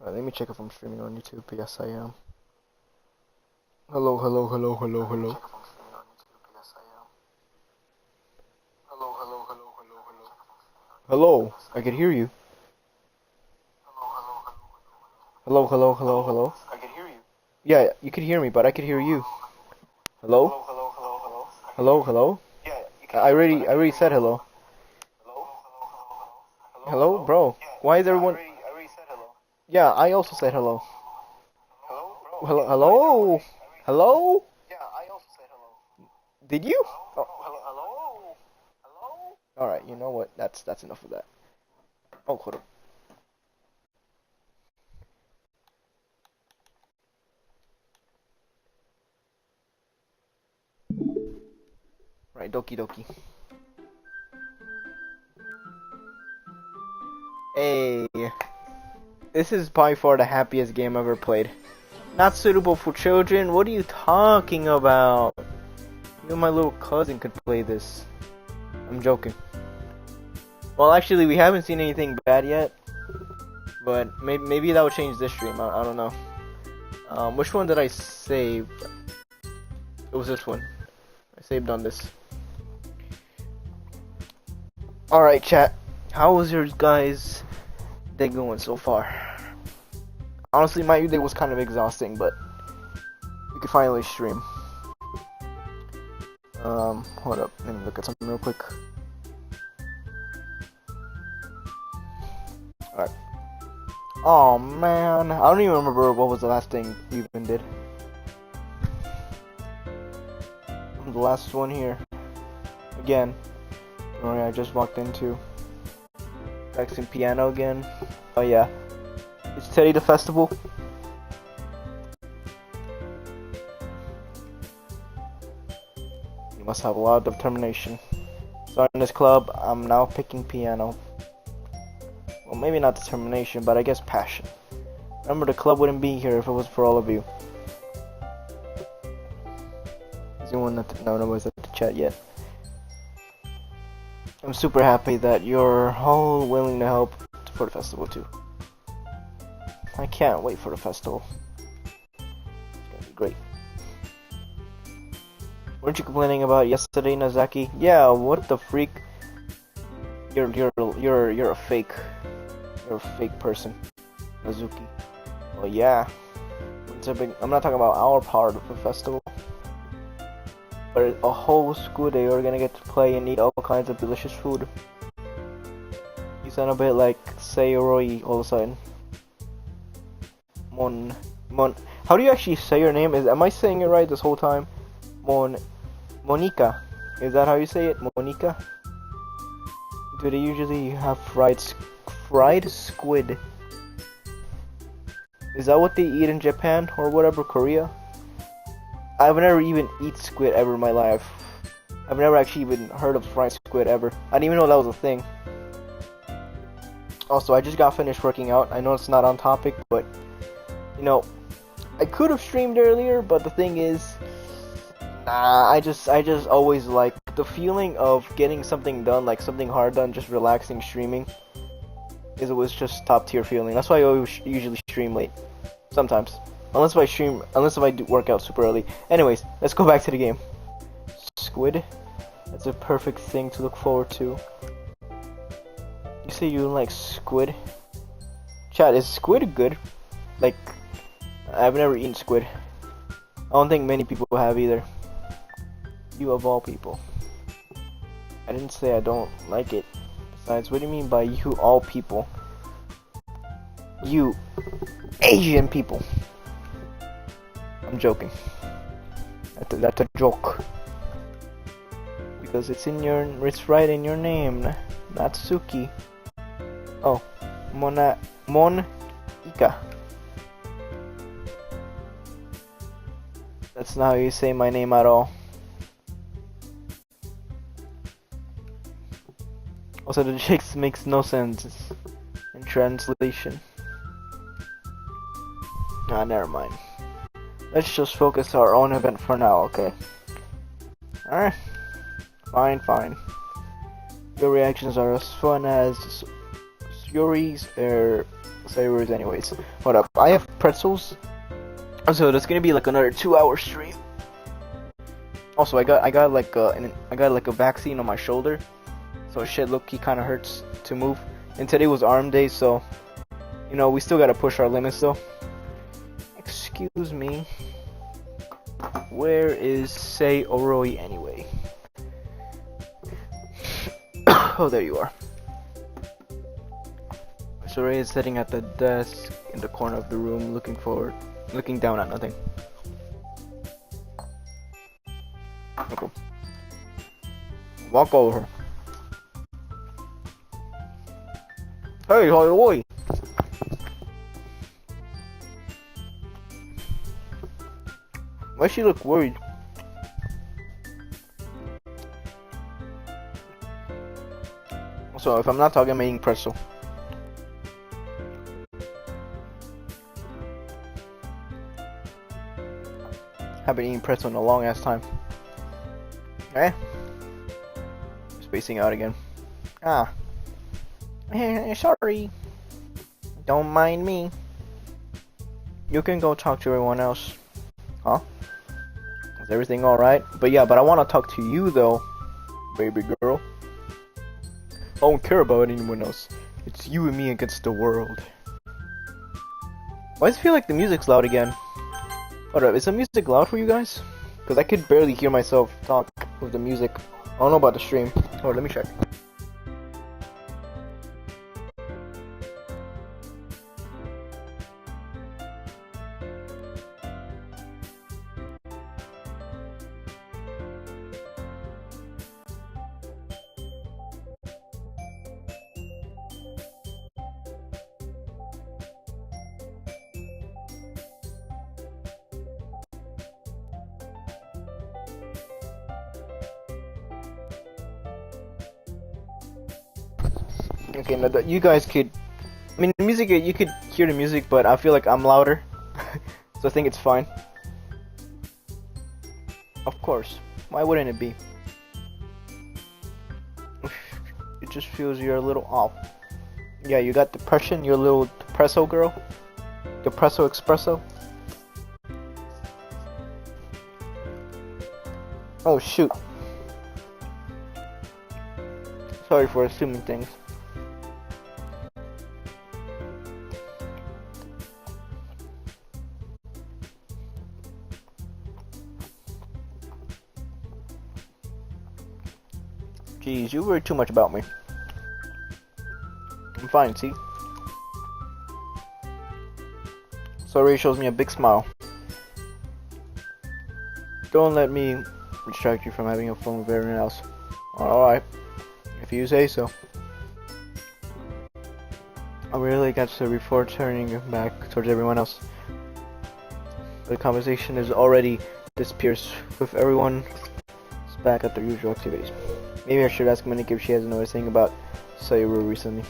Alright, let me check if I'm streaming on YouTube. Yes, I am. Hello, hello, hello, hello, hello. Hello, I can hear you. Hello, hello, hello, hello. Yeah, you can hear me, but I can hear you. Hello? Hello, hello? I already said hello. Hello, bro. Why is everyone? Yeah, I also said hello. Hello, hello, hello. Did you? Oh. All right. You know what? That's enough of that. Oh, hold up. Right, Doki Doki. Hey, this is by far the happiest game I've ever played. Not suitable for children? What are you talking about? You and my little cousin could play this. I'm joking. Well, actually, we haven't seen anything bad yet, but maybe that will change this stream. I don't know. Which one did I save? It was this one. I saved on this. Alright, chat. How was your guys' day going so far? Honestly, my day was kind of exhausting, but we could finally stream. Hold up. Let me look at something real quick. Alright. Oh man, I don't even remember what was the last thing we even did. The last one here. Again. Alright, I just walked into practicing piano again. Oh yeah. It's Teddy the Festival. You must have a lot of determination. Starting this club, I'm now picking piano. Well, maybe not determination, but I guess passion. Remember, the club wouldn't be here if it was for all of you. Is anyone no one's at the chat yet. I'm super happy that you're all willing to help for the festival too. I can't wait for the festival. It's gonna be great. Weren't you complaining about yesterday, Nazaki? Yeah, what the freak? You're a fake. You're a fake person, Nazuki. Well, yeah. I'm not talking about our part of the festival, but a whole school day you're gonna get to play and eat all kinds of delicious food. You sound a bit like Sayori all of a sudden. Mon. How do you actually say your name? Am I saying it right this whole time? Monica. Is that how you say it? Monica? Do they usually have fried squid? Is that what they eat in Japan or whatever, Korea? I've never even eat squid ever in my life. I've never actually even heard of fried squid ever. I didn't even know that was a thing. Also, I just got finished working out. I know it's not on topic, but you know, I could have streamed earlier, but the thing is, nah, I just always like the feeling of getting something done, like something hard done, just relaxing streaming. It was just top tier feeling. That's why I always usually stream late. Sometimes. Unless if I do work out super early. Anyways, let's go back to the game. Squid? That's a perfect thing to look forward to. You say you like squid? Chat, is squid good? Like, I've never eaten squid. I don't think many people have either. You of all people. I didn't say I don't like it. Besides, what do you mean by you all people? You Asian people. I'm joking. That's a joke. Because it's right in your name, Natsuki. Oh, Monika. That's not how you say my name at all. Also, the chicks makes no sense in translation. Ah, never mind. Let's just focus our own event for now, okay? Alright. Fine. Your reactions are as fun as Yuri's or Sayuri's anyways. Hold up, I have pretzels. So that's gonna be like another 2-hour stream. Also, I got like a vaccine on my shoulder, so shit low-key kind of hurts to move. And today was arm day, so you know we still gotta push our limits though. Excuse me. Where is Sayuri anyway? Oh, there you are. Sayuri is sitting at the desk in the corner of the room, looking down at nothing. Okay. Walk over. Hey, boy. Why she look worried? So if I'm not talking, I'm eating pretzel. I've been eating pretzel in a long ass time. Okay. Spacing out again. Ah. Sorry. Don't mind me. You can go talk to everyone else. Huh? Is everything alright? But I want to talk to you though, baby girl. I don't care about anyone else. It's you and me against the world. Why does it feel like the music's loud again? Hold up, is the music loud for you guys? Because I could barely hear myself talk with the music. I don't know about the stream. Oh, let me check. Okay, now that you guys could, I mean, the music, you could hear the music, but I feel like I'm louder, so I think it's fine. Of course, why wouldn't it be? It just feels you're a little off. Yeah, you got depression, you're a little depresso girl, depresso espresso. Oh shoot. Sorry for assuming things. Jeez, you worry too much about me. I'm fine, see? Sorry shows me a big smile. Don't let me distract you from having a fun with everyone else. Alright, if you say so. I really got to before turning back towards everyone else. The conversation is already disappears with everyone back at their usual activities. Maybe I should ask Monique if she has noticed anything about Sayuru recently.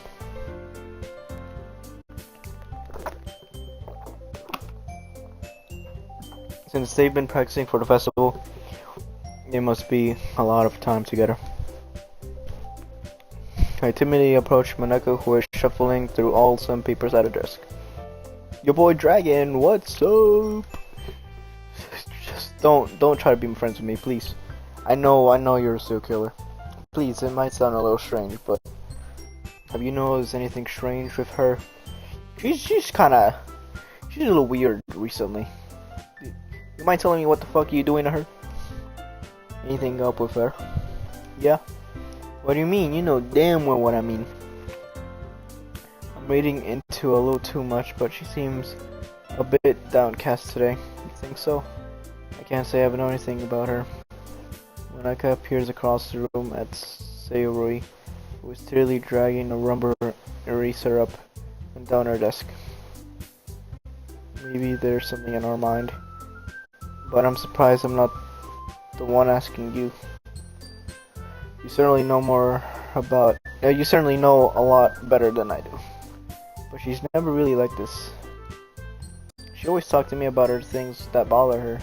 Since they've been practicing for the festival, it must be a lot of time together. I timidly approached Maneko, who is shuffling through all some papers at her desk. Your boy Dragon, what's up? Just don't try to be friends with me, please. I know you're a serial killer. Please, it might sound a little strange, but have you noticed anything strange with her? She's a little weird recently. You mind telling me what the fuck are you doing to her? Anything up with her? Yeah? What do you mean? You know damn well what I mean. I'm reading into a little too much, but she seems a bit downcast today. You think so? I can't say I know anything about her. Maneka appears across the room at Sayuri, who is clearly dragging a rubber eraser up and down her desk. Maybe there's something in her mind, but I'm surprised I'm not the one asking you. You certainly know you certainly know a lot better than I do. But she's never really like this. She She always talks to me about her things that bother her.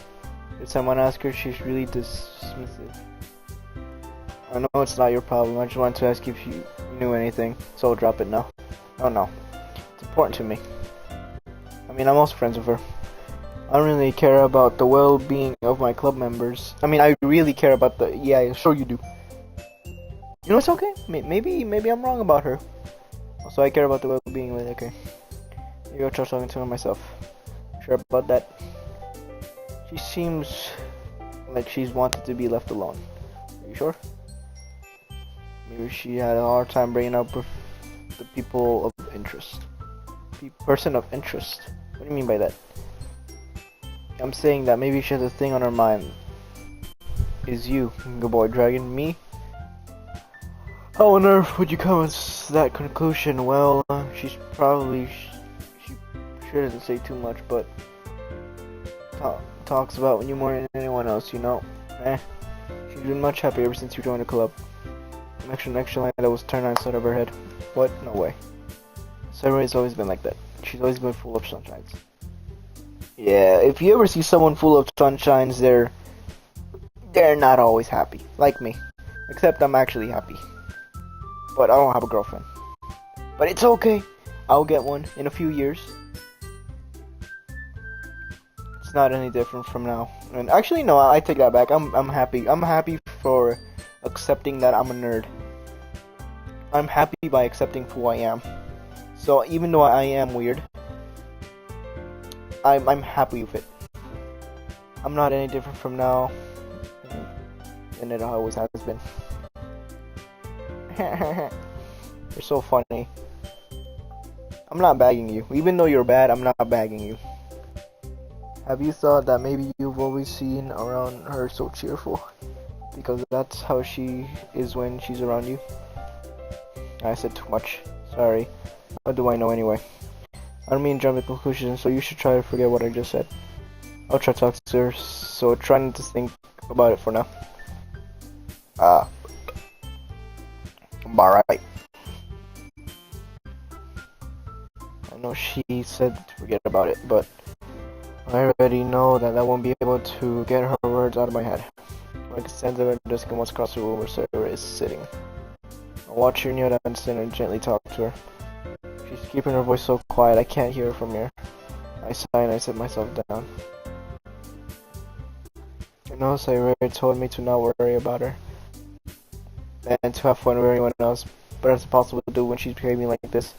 If someone asks her, she's really dismissive. I know it's not your problem. I just wanted to ask if you knew anything, so I'll drop it now. Oh no, it's important to me. I mean, I'm also friends with her. I don't really care about the well-being of my club members. I mean, I really care about the... Yeah, sure you do. You know, it's okay. Maybe I'm wrong about her. Also, I care about the well-being of it. Okay. Maybe I'll try talking to her myself. Sure about that. She seems like she's wanted to be left alone. Are you sure? Maybe she had a hard time bringing up with the people of interest. Person of interest. What do you mean by that? I'm saying that maybe she has a thing on her mind. Is you, good boy dragon, me? How on earth would you come to that conclusion? Well, she's probably... She shouldn't say too much, but... Talks about you more than anyone else, you know? She's been much happier ever since you joined the club. An extra line that was turned on inside of her head. What? No way. Sarah's always been like that. She's always been full of sunshines. Yeah, if you ever see someone full of sunshines, they're not always happy. Like me. Except I'm actually happy. But I don't have a girlfriend. But it's okay. I'll get one in a few years. It's not any different from now. And actually, no, I take that back. I'm happy. I'm happy for accepting that I'm a nerd. I'm happy by accepting who I am. So even though I am weird, I'm happy with it. I'm not any different from now, and it always has been. You're so funny. I'm not bagging you. Even though you're bad, I'm not bagging you. Have you thought that maybe you've always seen around her so cheerful? Because that's how she is when she's around you. I said too much. Sorry. What do I know anyway? I don't mean to jump to conclusions, so you should try to forget what I just said. I'll try to talk to her, so try not to think about it for now. Alright. I know she said to forget about it, but I already know that I won't be able to get her words out of my head. I can stand there at the desk and once across the room where Sarah is sitting. I'll watch her near the answer and gently talk to her. She's keeping her voice so quiet I can't hear her from here. I sigh and I sit myself down. I know Sarah told me to not worry about her and to have fun with everyone else, but it's impossible to do when she's behaving like this.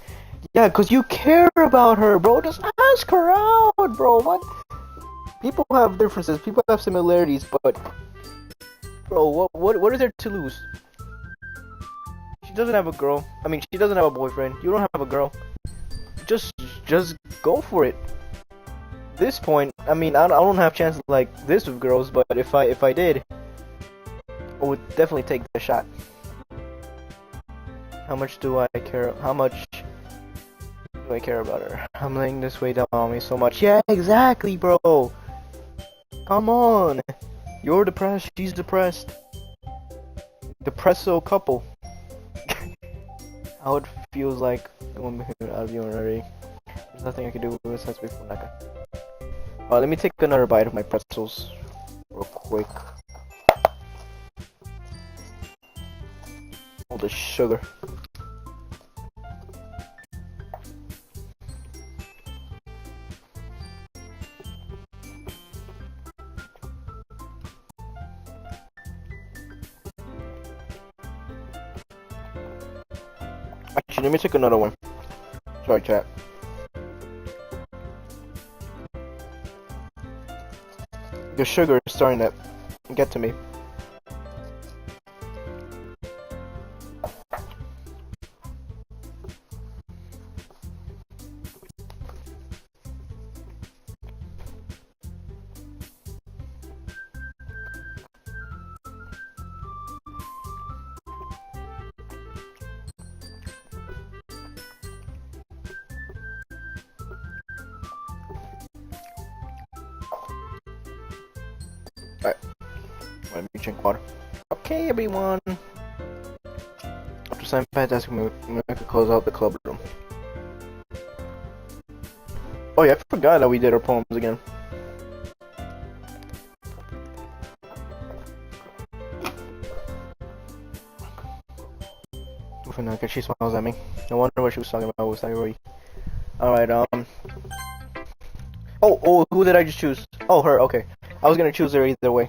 Yeah, cause you care about her, bro. Just ask her out, bro. What? People have differences. People have similarities, but bro, what is there to lose? She doesn't have a girl. I mean, she doesn't have a boyfriend. You don't have a girl. Just go for it. At this point, I mean, I don't have chances like this with girls, but if I did, I would definitely take the shot. How much do I care? How much do I care about her? I'm laying this weight down on me so much. Yeah, exactly, bro. Come on. You're depressed. She's depressed. Depresso couple. How it feels like the one out of you already. There's nothing I can do besides wait for Naka. Let me take another bite of my pretzels real quick. All the sugar. Actually, let me take another one. Sorry, chat. The sugar is starting to get to me. Alright, let me drink water. Okay, everyone. After some fantastic move, I could close out the club room. Oh yeah, I forgot that we did our poems again. Okay, she smiles at me. No wonder what she was talking about. Was thyroid. Alright, Oh, who did I just choose? Oh, her, okay. I was gonna choose her either way.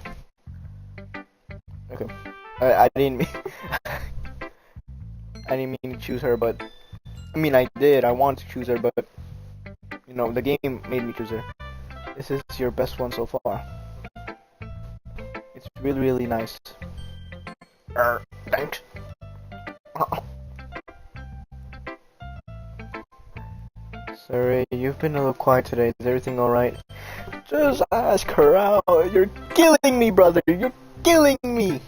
Okay. I didn't mean... I didn't mean to choose her, but... I mean, I did. I wanted to choose her, but... You know, the game made me choose her. This is your best one so far. It's really, really nice. Thanks. Sorry, you've been a little quiet today. Is everything alright? Just ask her out. You're killing me, brother. You're killing me.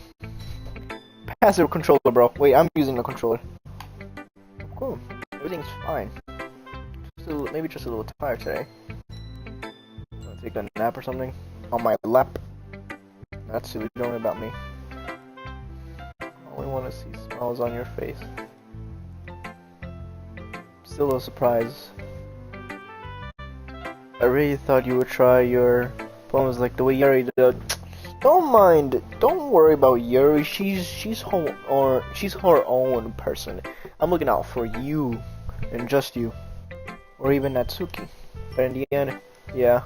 Pass the controller, bro. Wait, I'm using the controller. Cool. Everything's fine. Maybe just a little tired today. Wanna take a nap or something? On my lap. That's silly. Don't worry about me. All I want to see smiles on your face. Still a surprise. I really thought you would try your poems like the way Yuri did. Don't mind. Don't worry about Yuri. She's her own person. I'm looking out for you, and just you, or even Natsuki. But in the end, yeah.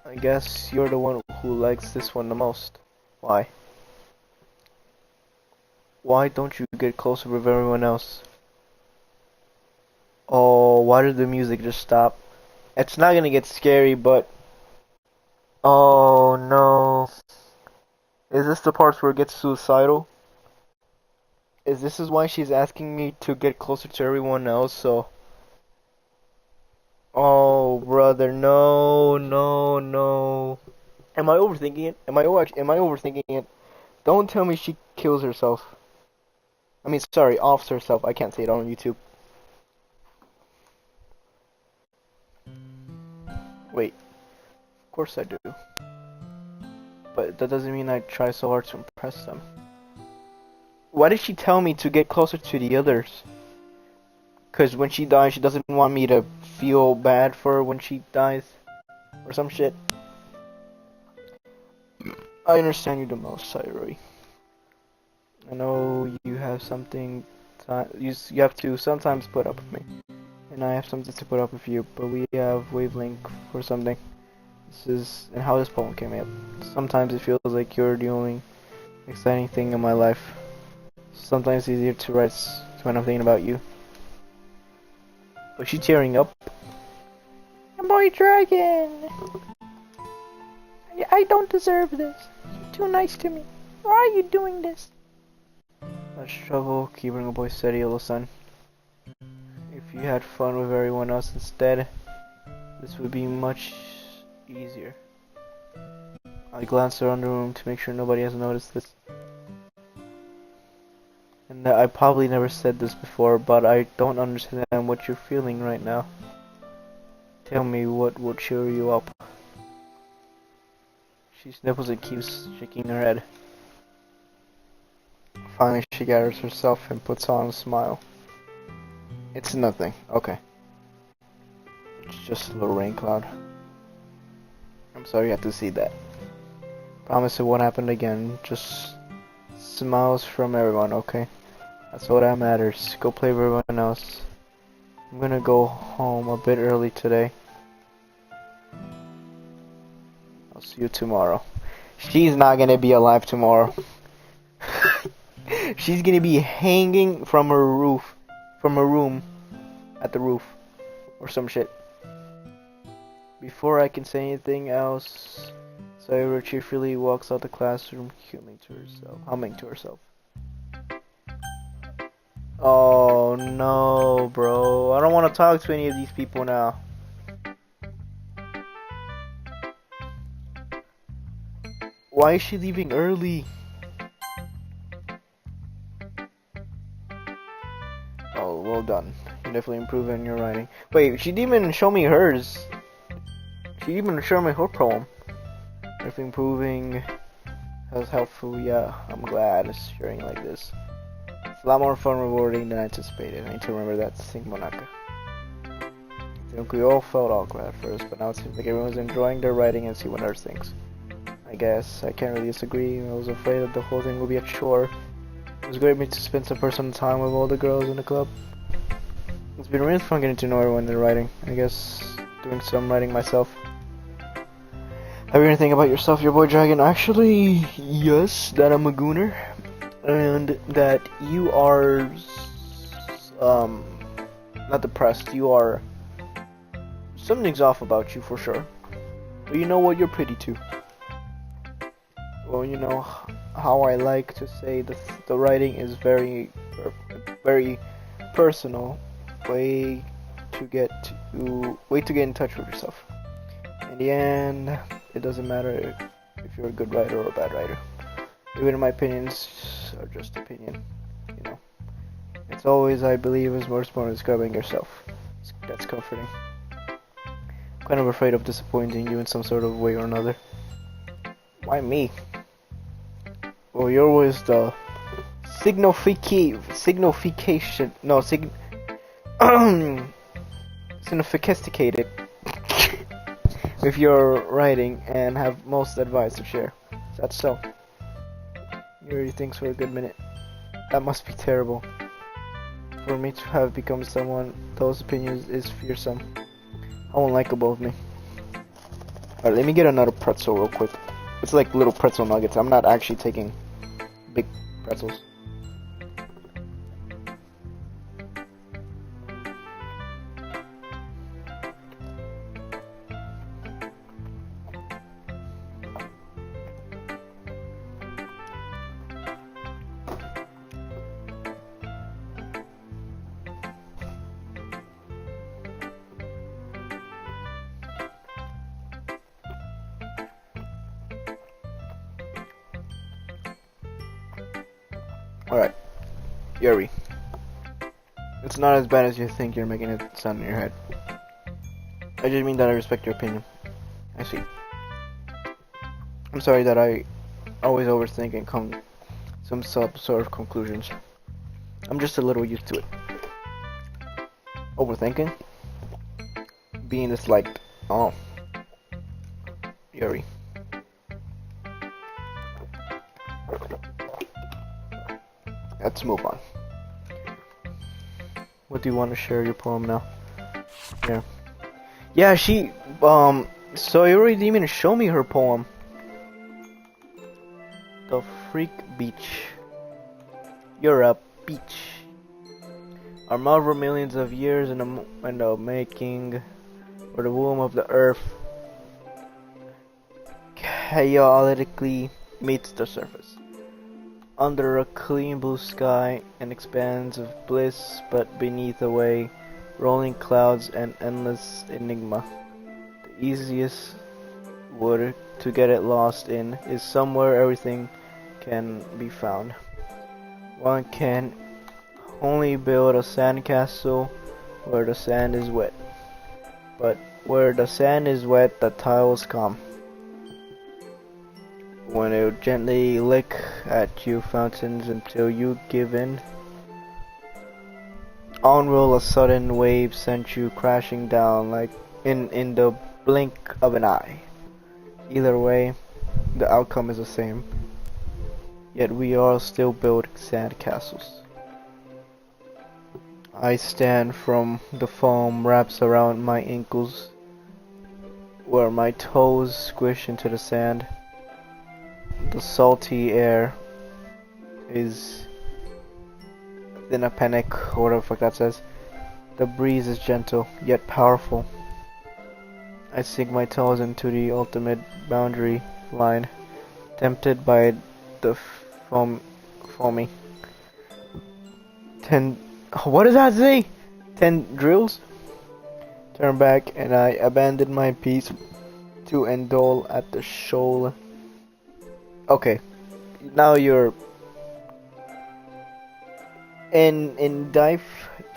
I guess you're the one who likes this one the most. Why? Why don't you get closer with everyone else? Oh, why did the music just stop? It's not gonna get scary, but... Oh no. Is this the part where it gets suicidal? Is this why she's asking me to get closer to everyone else, so... Oh, brother, no, no, no. Am I overthinking it? Am I overthinking it? Don't tell me she kills herself. I mean, sorry, offs herself. I can't say it on YouTube. Wait. Of course I do. But that doesn't mean I try so hard to impress them. Why did she tell me to get closer to the others? Because when she dies, she doesn't want me to feel bad for her when she dies. Or some shit. I understand you the most, Sayuri. I know you have something... You have to sometimes put up with me. And I have something to put up with you. But we have wavelength for something. This is... and how this poem came up. Sometimes it feels like you're the only exciting thing in my life. Sometimes it's easier to write when I'm thinking about you. Was she tearing up? Boy Dragon! I don't deserve this. You're too nice to me. Why are you doing this? Let's struggle, keeping a boy steady, little son. If you had fun with everyone else instead, this would be much easier. I glanced around the room to make sure nobody has noticed this. And I probably never said this before, but I don't understand what you're feeling right now. Tell me what would cheer you up. She sniffles and keeps shaking her head. Finally, she gathers herself and puts on a smile. It's nothing. Okay. It's just a little rain cloud. I'm sorry you had to see that. Promise it won't happen again. Just smiles from everyone, okay? That's all that matters. Go play with everyone else. I'm gonna go home a bit early today. I'll see you tomorrow. She's not gonna be alive tomorrow. She's gonna be hanging from her roof, from her room, at the roof, or some shit. Before I can say anything else, Sayuri cheerfully walks out the classroom, humming to herself. Oh no, bro. I don't want to talk to any of these people now. Why is she leaving early? Oh, well done. You're definitely improving your writing. Wait, she didn't even show me hers. She didn't even show me her poem. Definitely improving. That was helpful. Yeah, I'm glad it's sharing like this. It's a lot more fun rewarding than I anticipated. I need to remember that to sing Monaka. I think we all felt awkward at first, but now it seems like everyone's enjoying their writing and see what others thinks. I guess I can't really disagree. I was afraid that the whole thing would be a chore. It was great for me to spend some personal time with all the girls in the club. It's been really fun getting to know everyone in writing. I guess doing some writing myself. Have you anything about yourself, your boy Dragon? Actually, yes, that I'm a gooner, and that you are, not depressed. You are. Something's off about you for sure. But you know what? You're pretty too. Well, you know how I like to say the writing is very personal way to get in touch with yourself. In the end, it doesn't matter if you're a good writer or a bad writer. Even my opinions are just opinion, you know. It's always, I believe, is more important describing yourself. That's comforting. I'm kind of afraid of disappointing you in some sort of way or another. Why me? Well, you're always the signification, sophisticated with your writing and have most advice to share. That's so. You already thinks for a good minute. That must be terrible. For me to have become someone those opinions is fearsome. How unlikable of me. Alright, let me get another pretzel real quick. It's like little pretzel nuggets. I'm not actually taking big pretzels. Alright, Yuri. It's not as bad as you think. You're making it sound in your head. I just mean that I respect your opinion. I see. I'm sorry that I always overthink and come some sort of conclusions. I'm just a little used to it. Overthinking? Being disliked. Oh. Yuri. Let's move on. What do you want to share your poem now? Here. Yeah, she, so you already didn't even show me her poem. The Freak Beach. You're a beach. Are marvel millions of years in the making, or the womb of the earth chaotically meets the surface. Under a clean blue sky, an expanse of bliss, but beneath away, rolling clouds and endless enigma. The easiest wood to get it lost in is somewhere everything can be found. One can only build a sandcastle where the sand is wet, but where the sand is wet, the tiles come. When it gently lick at you fountains until you give in. On will a sudden wave sent you crashing down like in the blink of an eye. Either way, the outcome is the same. Yet we all still build sand castles. I stand from the foam wraps around my ankles, where my toes squish into the sand. The salty air is in a panic, or whatever the fuck that says. The breeze is gentle, yet powerful. I sink my toes into the ultimate boundary line, tempted by the foamy. What does that say? 10 drills? Turn back, and I abandon my peace to indulge at the shoal. Okay, now you're in dive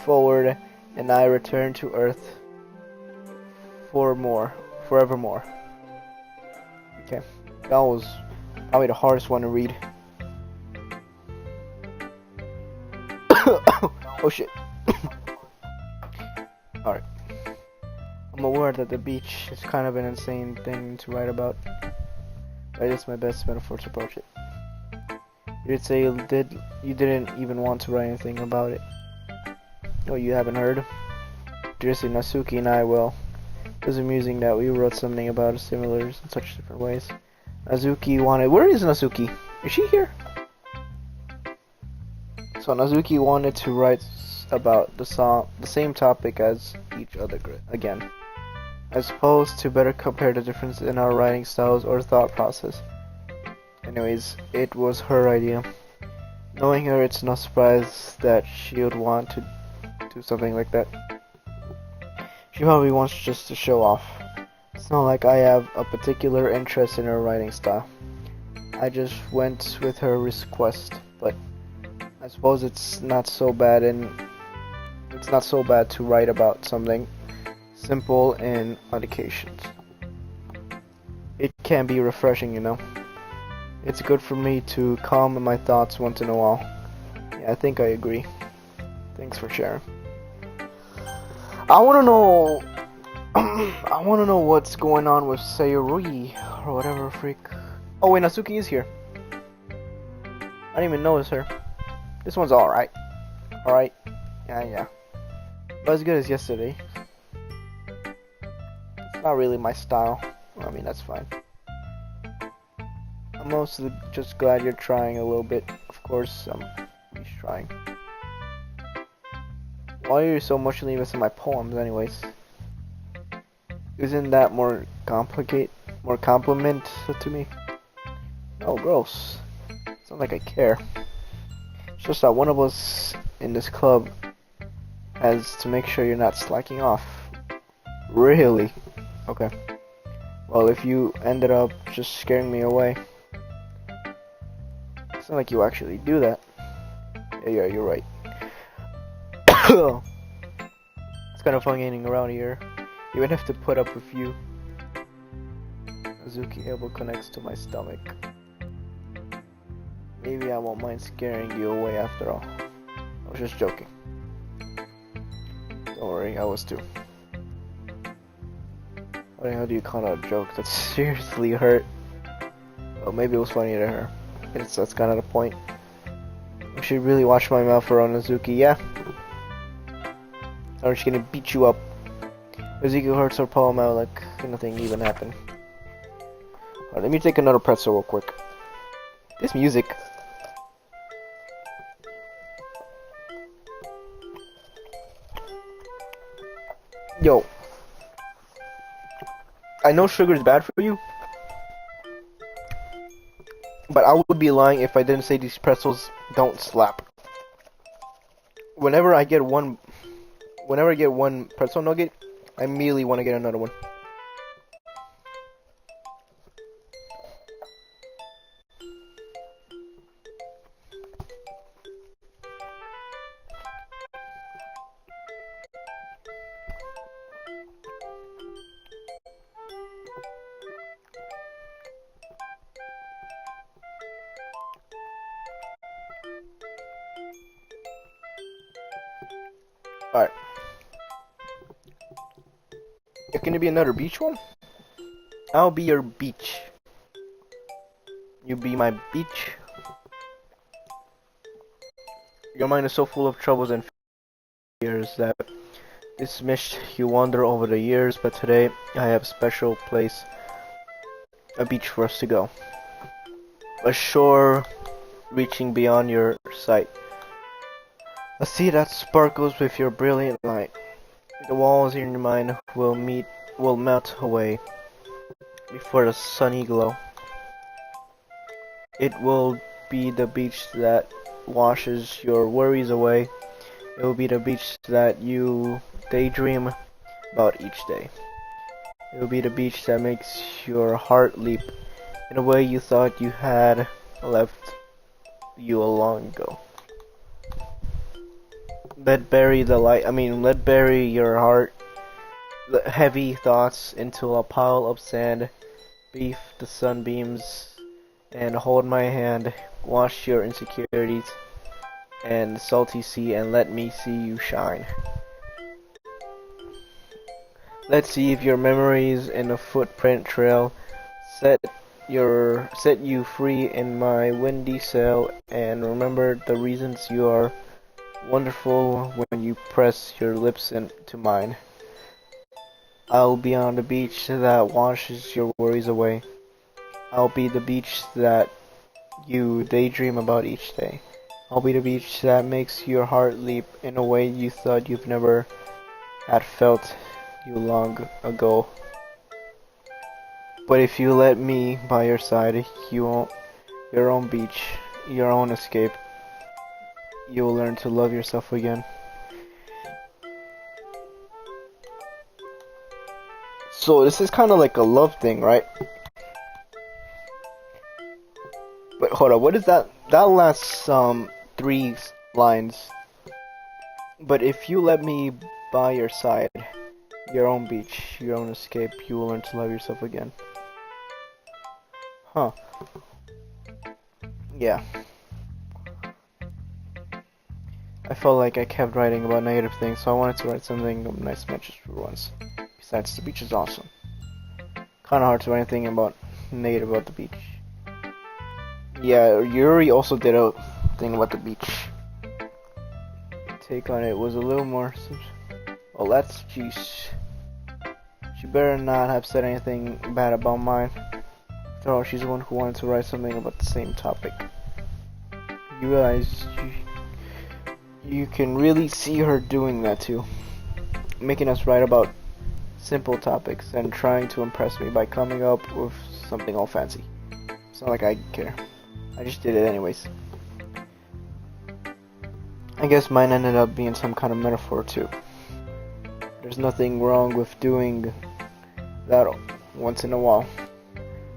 forward, and I return to Earth forevermore. Okay, that was probably the hardest one to read. Oh shit. Alright. aware that the beach is kind of an insane thing to write about. But it's my best metaphor to approach it. You did say you didn't even want to write anything about it. Oh, you haven't heard? Seriously, Natsuki and I, well, it was amusing that we wrote something about similars in such different ways. Natsuki wanted... Where is Natsuki? Is she here? So Natsuki wanted to write about the same topic as each other again. I suppose to better compare the difference in our writing styles or thought process. Anyways, it was her idea. Knowing her, it's no surprise that she would want to do something like that. She probably wants just to show off. It's not like I have a particular interest in her writing style. I just went with her request, but I suppose it's not so bad to write about something simple and on occasions. It can be refreshing, you know. It's good for me to calm my thoughts once in a while. Yeah, I think I agree. Thanks for sharing. I wanna know I wanna know what's going on with Sayuri or whatever freak. Oh wait, Natsuki is here. I didn't even notice her. This one's alright. Alright. Yeah. But as good as yesterday. It's not really my style. I mean, that's fine. I'm mostly just glad you're trying a little bit. Of course, I'm at least trying. Why are you so emotionally invested in my poems, anyways? Isn't that more compliment to me? Oh, gross. It's not like I care. It's just that one of us in this club has to make sure you're not slacking off. Really? Okay. Well, if you ended up just scaring me away. It's not like you actually do that. Yeah, you're right. It's kind of fun hanging around here. Even have to put up with you. Azuki elbow connects to my stomach. Maybe I won't mind scaring you away after all. I was just joking. Don't worry, I was too. What the hell do you call that a joke? That seriously hurt. Oh, maybe it was funny to her. That's kind of the point. I should really watch my mouth around Azuki, yeah? I'm just gonna beat you up. Azuki hurts her palm out like nothing even happened. Alright, let me take another pretzel real quick. This music. Yo. I know sugar is bad for you. But I would be lying if I didn't say these pretzels don't slap. Whenever I get one pretzel nugget, I immediately want to get another one. Alright. It's gonna be another beach one? I'll be your beach. You be my beach. Your mind is so full of troubles and fears that dismissed you wander over the years, but today I have a special place, a beach for us to go. A shore reaching beyond your sight. A sea that sparkles with your brilliant light. The walls in your mind will melt away before the sunny glow. It will be the beach that washes your worries away. It will be the beach that you daydream about each day. It will be the beach that makes your heart leap in a way you thought you had left you long ago. Let bury your heart, heavy thoughts into a pile of sand, beneath the sunbeams, and hold my hand, wash your insecurities and the salty sea, and let me see you shine. Let's see if your memories in a footprint trail set set you free in my windy cell, and remember the reasons you are wonderful when you press your lips into mine. I'll be on the beach that washes your worries away. I'll be the beach that you daydream about each day. I'll be the beach that makes your heart leap in a way you thought you've never had felt you long ago. But if you let me by your side, your own beach, your own escape, you'll learn to love yourself again. So this is kind of like a love thing, right? But hold on, what is that? That last three lines. But if you let me by your side, your own beach, your own escape, you will learn to love yourself again. Huh. Yeah. I felt like I kept writing about negative things, so I wanted to write something of nice messages for once. Besides, the beach is awesome. Kinda hard to write anything about negative about the beach. Yeah, Yuri also did a thing about the beach. Take on it was a little more. Well, that's jeez. She better not have said anything bad about mine. After all, she's the one who wanted to write something about the same topic. You realize you can really see her doing that too, making us write about simple topics and trying to impress me by coming up with something all fancy. It's not like I care. I just did it anyways. I guess mine ended up being some kind of metaphor too. There's nothing wrong with doing that once in a while.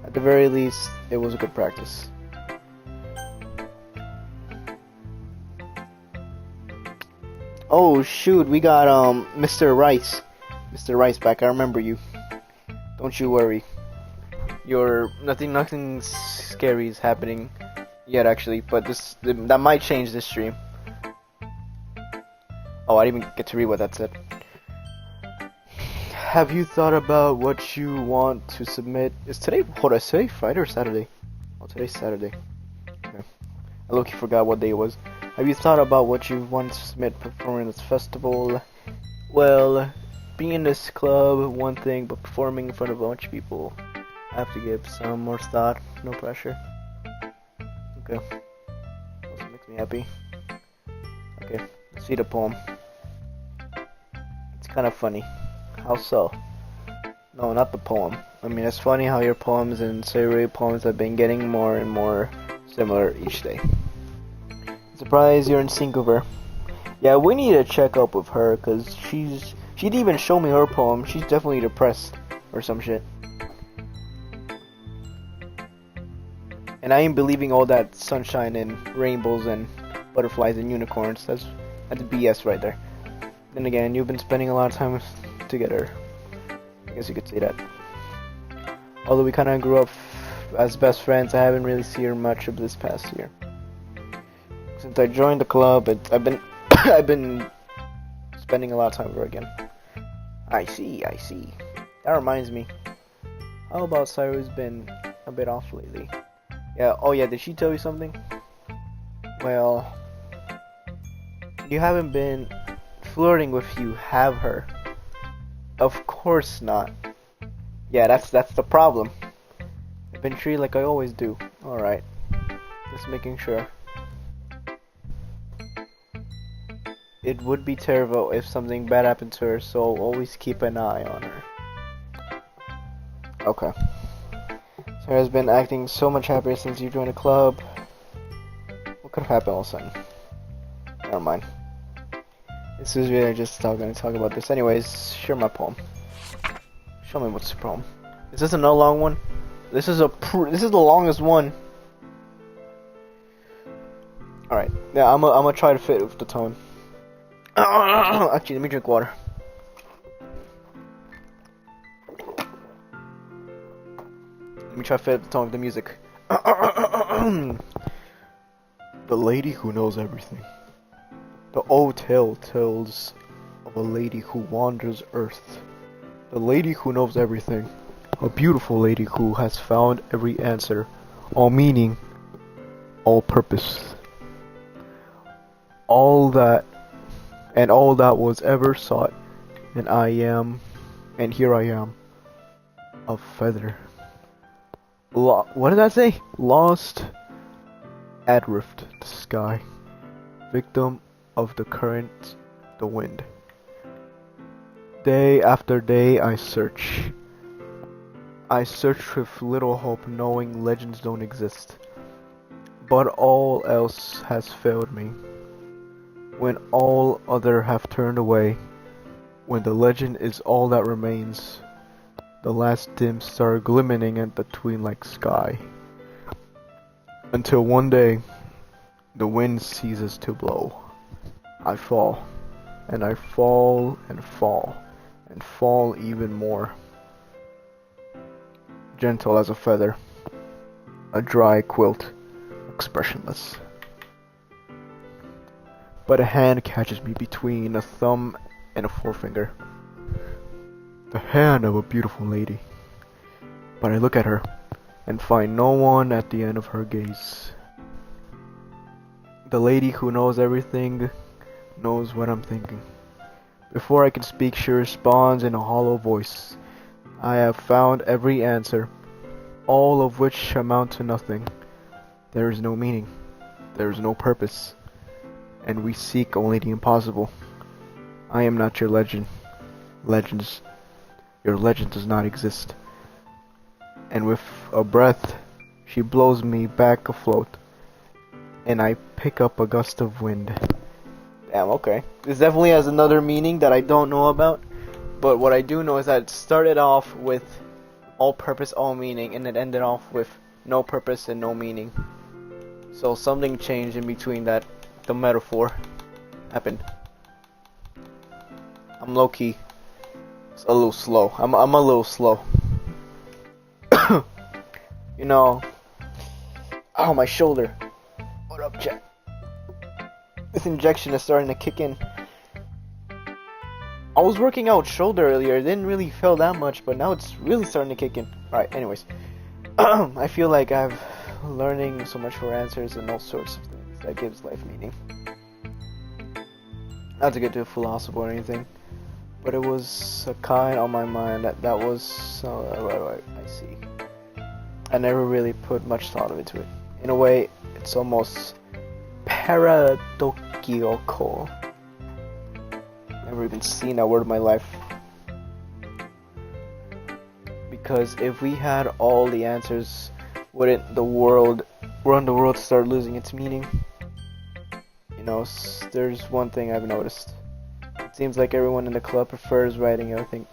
At the very least, it was a good practice. Oh shoot, we got Mr. Rice. Mr. Rice back. I remember you. Don't you worry. Nothing scary is happening yet actually, but that might change this stream. Oh, I didn't even get to read what that said. Have you thought about what you want to submit? Is today Friday or Saturday? Oh, today's Saturday. Okay. I low-key forgot what day it was. Have you thought about what you want to submit performing this festival? Well, being in this club, one thing, but performing in front of a bunch of people, I have to give some more thought. No pressure. Okay. Also makes me happy. Okay, let's see the poem. It's kind of funny. How so? No, not the poem. I mean, it's funny how your poems and Sayuri poems have been getting more and more similar each day. Surprised you're in sync with her. Yeah, we need to check up with her, cause she didn't even show me her poem. She's definitely depressed or some shit. And I ain't believing all that sunshine and rainbows and butterflies and unicorns. That's BS right there. Then again, you've been spending a lot of time together. I guess you could say that. Although we kind of grew up as best friends, I haven't really seen her much of this past year. Since I joined the club, I've been I've been spending a lot of time with her again. I see. That reminds me. How about Cyrus been a bit off lately? Yeah. Oh yeah. Did she tell you something? Well, you haven't been flirting with you, have her? Of course not. Yeah, that's the problem. I've been treated like I always do. Alright. Just making sure. It would be terrible if something bad happened to her, so always keep an eye on her. Okay. Sarah's been acting so much happier since you joined the club. What could have happened all of a sudden? Never mind. This is really just gonna talk about this. Anyways, share my poem. Show me what's the poem. Is this another long one? This is the longest one. All right. Yeah, I'm gonna try to fit with the tone. Actually, let me drink water. Let me try to fit the tone of the music. The lady who knows everything. The old tale tells of a lady who wanders Earth, The lady who knows everything. A beautiful lady who has found every answer, all meaning, all purpose. All that was ever sought, and here I am, a feather. What did I say? Lost, adrift the sky, victim of the current, the wind. Day after day I search. I search with little hope, knowing legends don't exist. But all else has failed me. When all other have turned away, when the legend is all that remains, the last dim star glimmering in the tween-like sky. Until one day, the wind ceases to blow. I fall, and I fall, and fall, and fall even more. Gentle as a feather, a dry quilt, expressionless. But a hand catches me between a thumb and a forefinger. The hand of a beautiful lady. But I look at her and find no one at the end of her gaze. The lady who knows everything knows what I'm thinking. Before I can speak, she responds in a hollow voice. I have found every answer, all of which amount to nothing. There is no meaning, there is no purpose, and we seek only the impossible. I am not your legend. Your legend does not exist. And with a breath, she blows me back afloat, and I pick up a gust of wind. Damn, okay. This definitely has another meaning that I don't know about. But what I do know is that it started off with all purpose, all meaning, and it ended off with no purpose and no meaning. So something changed in between that, the metaphor happened. I'm low key. It's a little slow. I'm a little slow. You know. Oh, my shoulder. What up, chat? This injection is starting to kick in. I was working out shoulder earlier, it didn't really feel that much, but now it's really starting to kick in. Alright, anyways. I feel like I'm learning so much for answers and all sorts of things that gives life meaning. Not to get too philosophical or anything, but it was a kind on my mind that was, right, I see. I never really put much thought into it. In a way, it's almost paradoxical. Never even seen that word in my life. Because if we had all the answers, wouldn't the world start losing its meaning? You know, there's one thing I've noticed. It seems like everyone in the club prefers writing everything,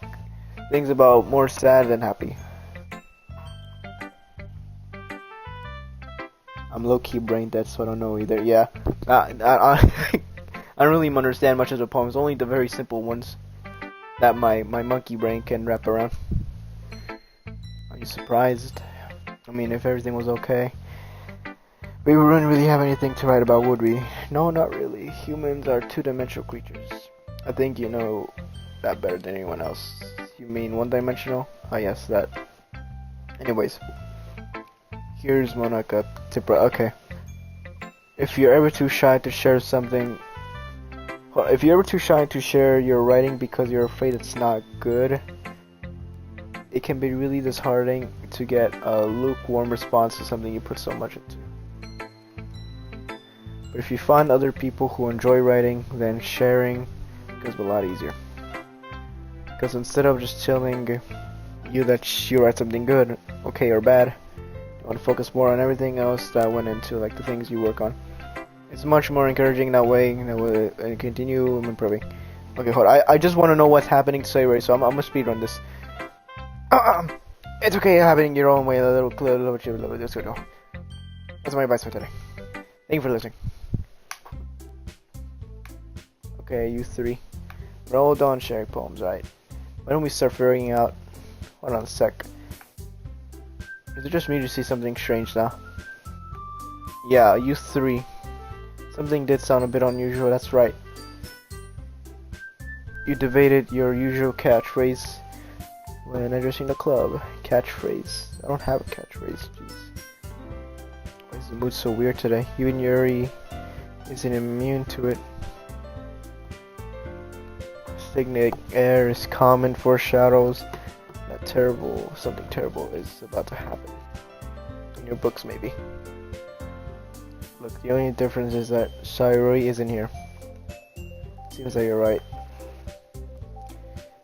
things about more sad than happy. I'm low-key brain dead, so I don't know either. Yeah, I don't really understand much of the poems, only the very simple ones that my monkey brain can wrap around. Are you surprised? I mean, if everything was okay, we wouldn't really have anything to write about, would we? No, not really. Humans are two-dimensional creatures. I think you know that better than anyone else. You mean one-dimensional? Ah, yes, that. Anyways, here's Monaka Tipra. Okay. If you're ever too shy to share something, if you're ever too shy to share your writing because you're afraid it's not good, it can be really disheartening to get a lukewarm response to something you put so much into. But if you find other people who enjoy writing, then sharing goes a lot easier. Because instead of just telling you that you write something good, okay or bad, you want to focus more on everything else that went into like the things you work on. It's much more encouraging that way, and continue improving. Okay, hold on. I just want to know what's happening to Sayway, so I'm gonna speedrun this. It's okay happening your own way, a little bit. Let's go. That's my advice for today. Thank you for listening. Okay, you three. We're all done sharing poems, right? Why don't we start figuring out... Hold on a sec. Is it just me to see something strange now? Yeah, you three. Something did sound a bit unusual, that's right. You debated your usual catchphrase, when addressing the club. Catchphrase. I don't have a catchphrase, jeez. Why is the mood so weird today? Even Yuri isn't immune to it. Stagnant air is common foreshadows that something terrible is about to happen. In your books, maybe. Look, the only difference is that Sayuri isn't here. Seems like you're right.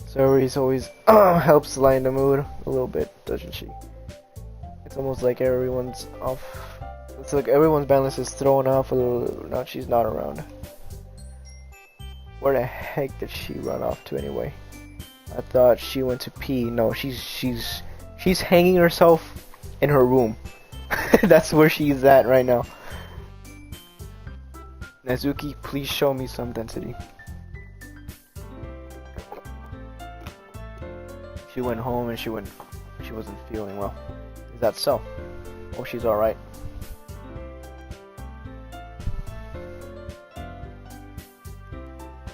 Sayuri's always helps lighten the mood a little bit, doesn't she? It's almost like everyone's off. It's like everyone's balance is thrown off a little now she's not around. Where the heck did she run off to anyway? I thought she went to pee. No, she's hanging herself in her room. That's where she's at right now. Nezuki, please show me some density. She went home and she wasn't feeling well. Is that so? Oh, she's alright.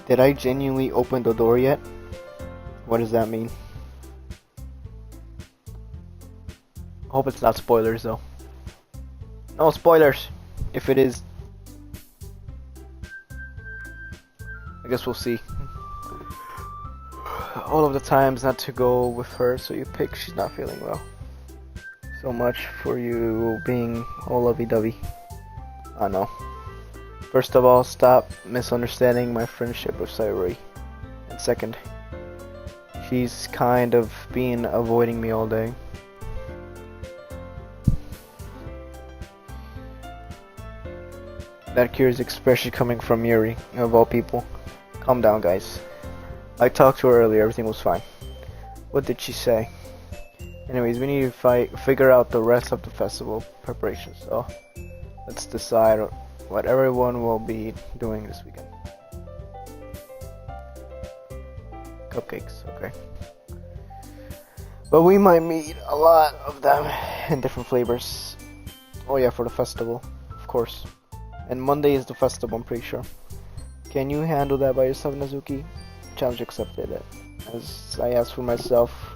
Did I genuinely open the door yet? What does that mean? I hope it's not spoilers though. No spoilers! If it is, I guess we'll see. All of the times not to go with her, so you pick she's not feeling well. So much for you being all lovey-dovey. I know. First of all, stop misunderstanding my friendship with Sayuri. And second, she's kind of been avoiding me all day. That curious expression coming from Yuri, of all people. Calm down, guys. I talked to her earlier, everything was fine. What did she say? Anyways, we need to figure out the rest of the festival preparations, so let's decide what everyone will be doing this weekend. Cupcakes, okay. But we might need a lot of them in different flavors. Oh yeah, for the festival, of course. And Monday is the festival, I'm pretty sure. Can you handle that by yourself, Nezuki? Challenge accepted. As I asked for myself,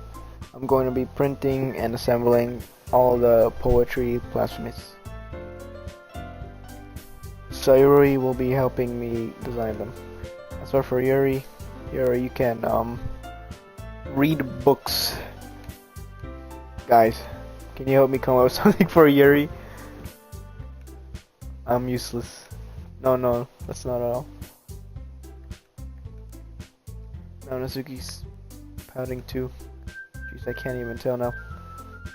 I'm going to be printing and assembling all the poetry blasphemies. Sayuri will be helping me design them. As for Yuri, you can read books. Guys, can you help me come up with something for Yuri? I'm useless. No, that's not all. Now Nezuki's pouting too. Jeez, I can't even tell now.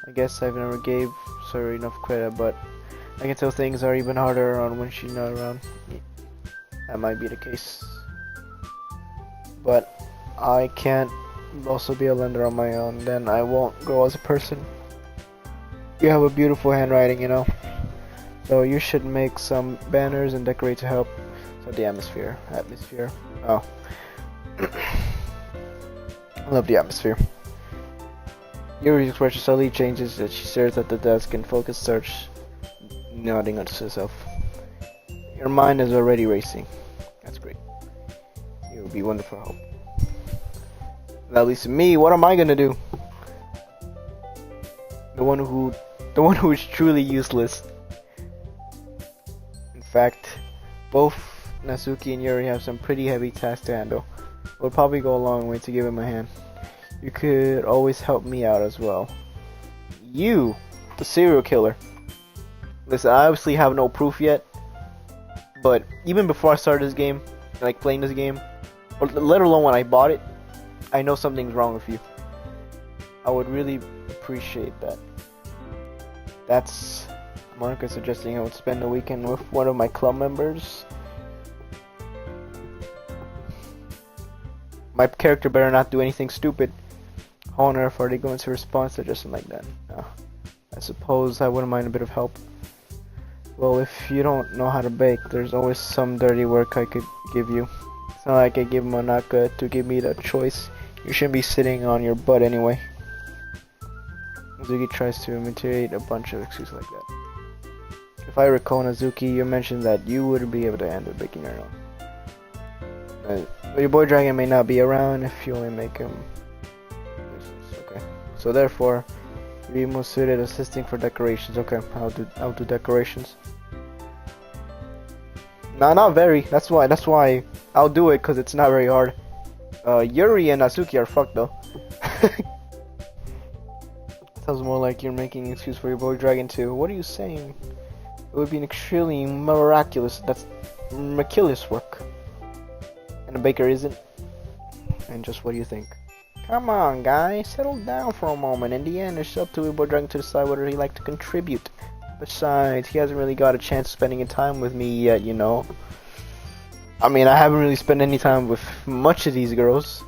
I guess I've never gave Sayuri enough credit, but I can tell things are even harder on when she's not around. That might be the case. But I can't also be a lender on my own, then I won't grow as a person. You have a beautiful handwriting, you know. So you should make some banners and decorate to help set the atmosphere. Oh. I love the atmosphere. Yuri's expression suddenly changes as she stares at the desk and focus starts nodding to herself. Your mind is already racing. That's great. You will be wonderful help. At least me, what am I gonna do? The one who is truly useless. In fact, both Nezuki and Yuri have some pretty heavy tasks to handle. It would probably go a long way to give him a hand. You could always help me out as well. You, the serial killer. Listen, I obviously have no proof yet, but even before I started this game, like playing this game, or let alone when I bought it, I know something's wrong with you. I would really appreciate that. That's Monica suggesting I would spend the weekend with one of my club members. My character better not do anything stupid. How on earth are they going to respond to just like that? No. I suppose I wouldn't mind a bit of help. Well, if you don't know how to bake, there's always some dirty work I could give you. It's not like I give Monaka to give me the choice. You shouldn't be sitting on your butt anyway. Nezuki tries to imitate a bunch of excuses like that. If I recall, Nezuki, you mentioned that you wouldn't be able to handle baking your own. Your boy dragon may not be around if you only make him. Okay. So therefore, be more suited assisting for decorations. Okay, I'll do decorations. Nah, not very. That's why I'll do it, cause it's not very hard. Yuri and Natsuki are fucked though. Sounds more like you're making an excuse for your boy dragon too. What are you saying? It would be an extremely miraculous. That's miraculous work. And a baker isn't. And just what do you think? Come on, guys, settle down for a moment. In the end, it's up to Ubo Dragon to decide whether he'd like to contribute. Besides, he hasn't really got a chance spending time with me yet, you know. I mean, I haven't really spent any time with much of these girls,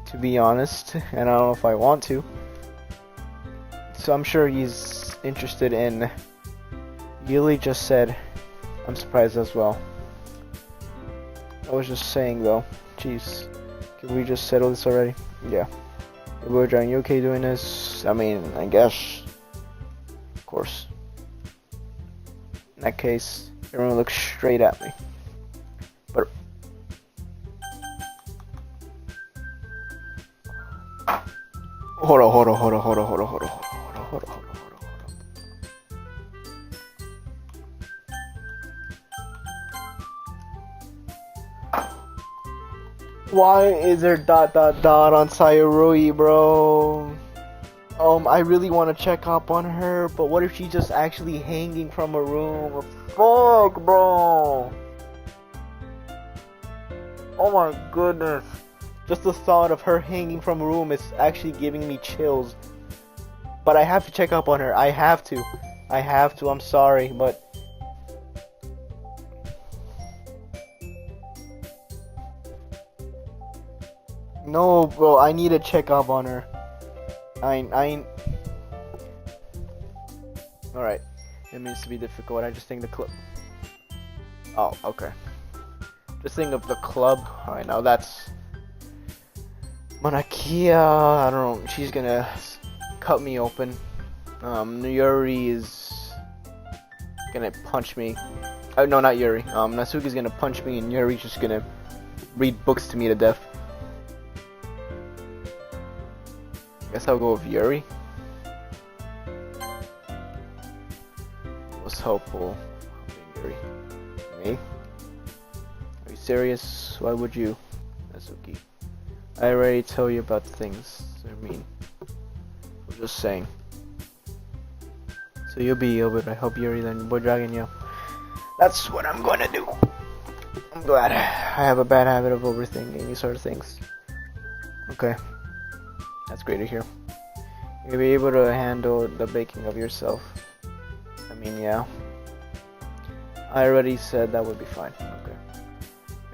to be honest, and I don't know if I want to. So I'm sure he's interested in. Yuli just said, I'm surprised as well. I was just saying though, jeez, can we just settle this already? Yeah. Ubo Dragon, you okay doing this? I mean, I guess. Of course. In that case, everyone looks straight at me. But hold on. Why is there ... on Sayarui, bro? I really want to check up on her, but what if she's just actually hanging from a room? Fuck, bro. Oh my goodness. Just the thought of her hanging from a room is actually giving me chills. But I have to check up on her. I have to. I'm sorry, but... No, bro, I need to check up on her. Alright. It means to be difficult. I just think the club... Oh, okay. Just think of the club. Alright, now that's... Monakia, I don't know. She's gonna cut me open. Yuri is gonna punch me. Oh, no, not Yuri. Natsuki's gonna punch me, and Yuri's just gonna read books to me to death. Guess I'll go with Yuri. Most hopeful. Yuri. Me? Are you serious? Why would you? Natsuki. I already told you about things. I mean, I'm just saying. So you'll be able to help Yuri then, boy dragon, yeah. That's what I'm gonna do. I'm glad. I have a bad habit of overthinking these sort of things. Okay. That's great to hear. You'll be able to handle the baking of yourself. I mean, yeah. I already said that would be fine. Okay.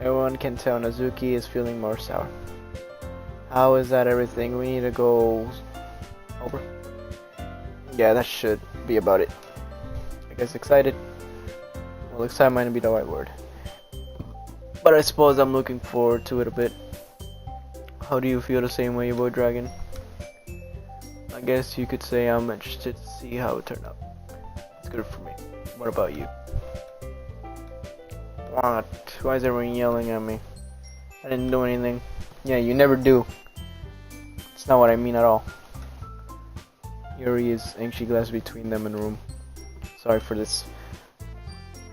Everyone can tell Natsuki is feeling more sour. How is that everything? We need to go over. Yeah, that should be about it. I guess excited. Well, excited might not be the right word. But I suppose I'm looking forward to it a bit. How do you feel the same way, boy dragon? I guess you could say I'm interested to see how it turned out. It's good for me. What about you? What? Why is everyone yelling at me? I didn't do anything. Yeah, you never do. It's not what I mean at all. Yuri is anxious glass between them in the room. Sorry for this.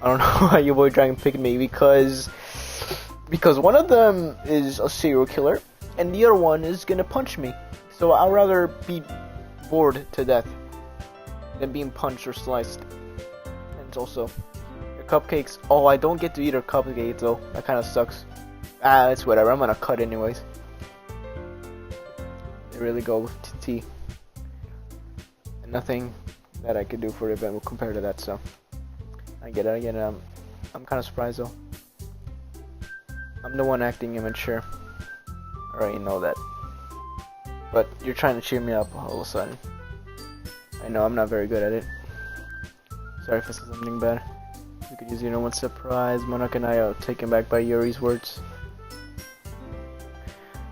I don't know why your boy dragon picked me, because one of them is a serial killer and the other one is gonna punch me. So I'd rather be bored to death than being punched or sliced. And also, your cupcakes. Oh, I don't get to eat her cupcakes though. That kind of sucks. Ah, it's whatever. I'm gonna cut anyways. They really go with tea. And nothing that I could do for the event will compare to that. So I get it. I'm kind of surprised though. I'm the one acting immature. I already know that. But you're trying to cheer me up all of a sudden. I know I'm not very good at it. Sorry if I said something bad. We could use no one's surprise. Monarch and I are taken back by Yuri's words.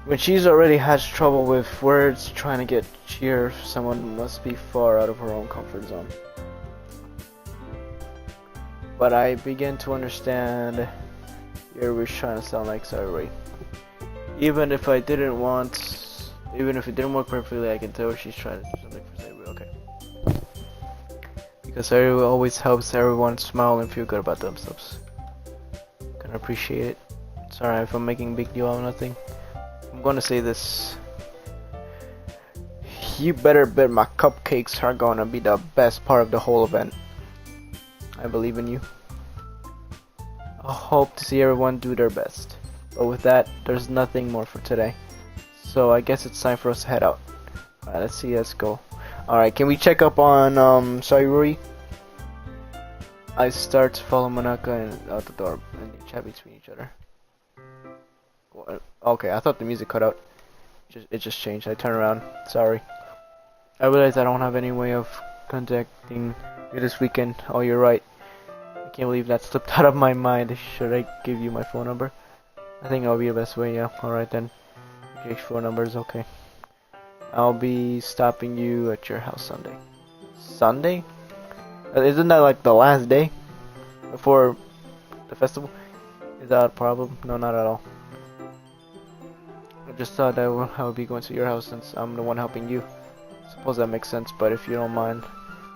When she's already has trouble with words, trying to get cheer, someone must be far out of her own comfort zone. But I begin to understand Yuri was trying to sound like Saori. Even if I didn't want Even if it didn't work perfectly, I can tell she's trying to do something for Sayuri. Okay. Because Sayuri always helps everyone smile and feel good about themselves. Can appreciate it. Sorry if I'm making a big deal out of nothing. I'm gonna say this. You better bet my cupcakes are gonna be the best part of the whole event. I believe in you. I hope to see everyone do their best. But with that, there's nothing more for today. So I guess it's time for us to head out. Alright, let's go. Alright, can we check up on Sayuri? I start to follow Monaka and out the door and they chat between each other. Okay, I thought the music cut out. It just changed. I turn around. Sorry. I realize I don't have any way of contacting you this weekend. Oh, you're right. I can't believe that slipped out of my mind. Should I give you my phone number? I think that'll be the best way, yeah. Alright then. Exchange phone numbers, okay. I'll be stopping you at your house Sunday. Sunday? Isn't that like the last day before the festival? Is that a problem? No, not at all. I just thought that I would be going to your house since I'm the one helping you. Suppose that makes sense, but if you don't mind,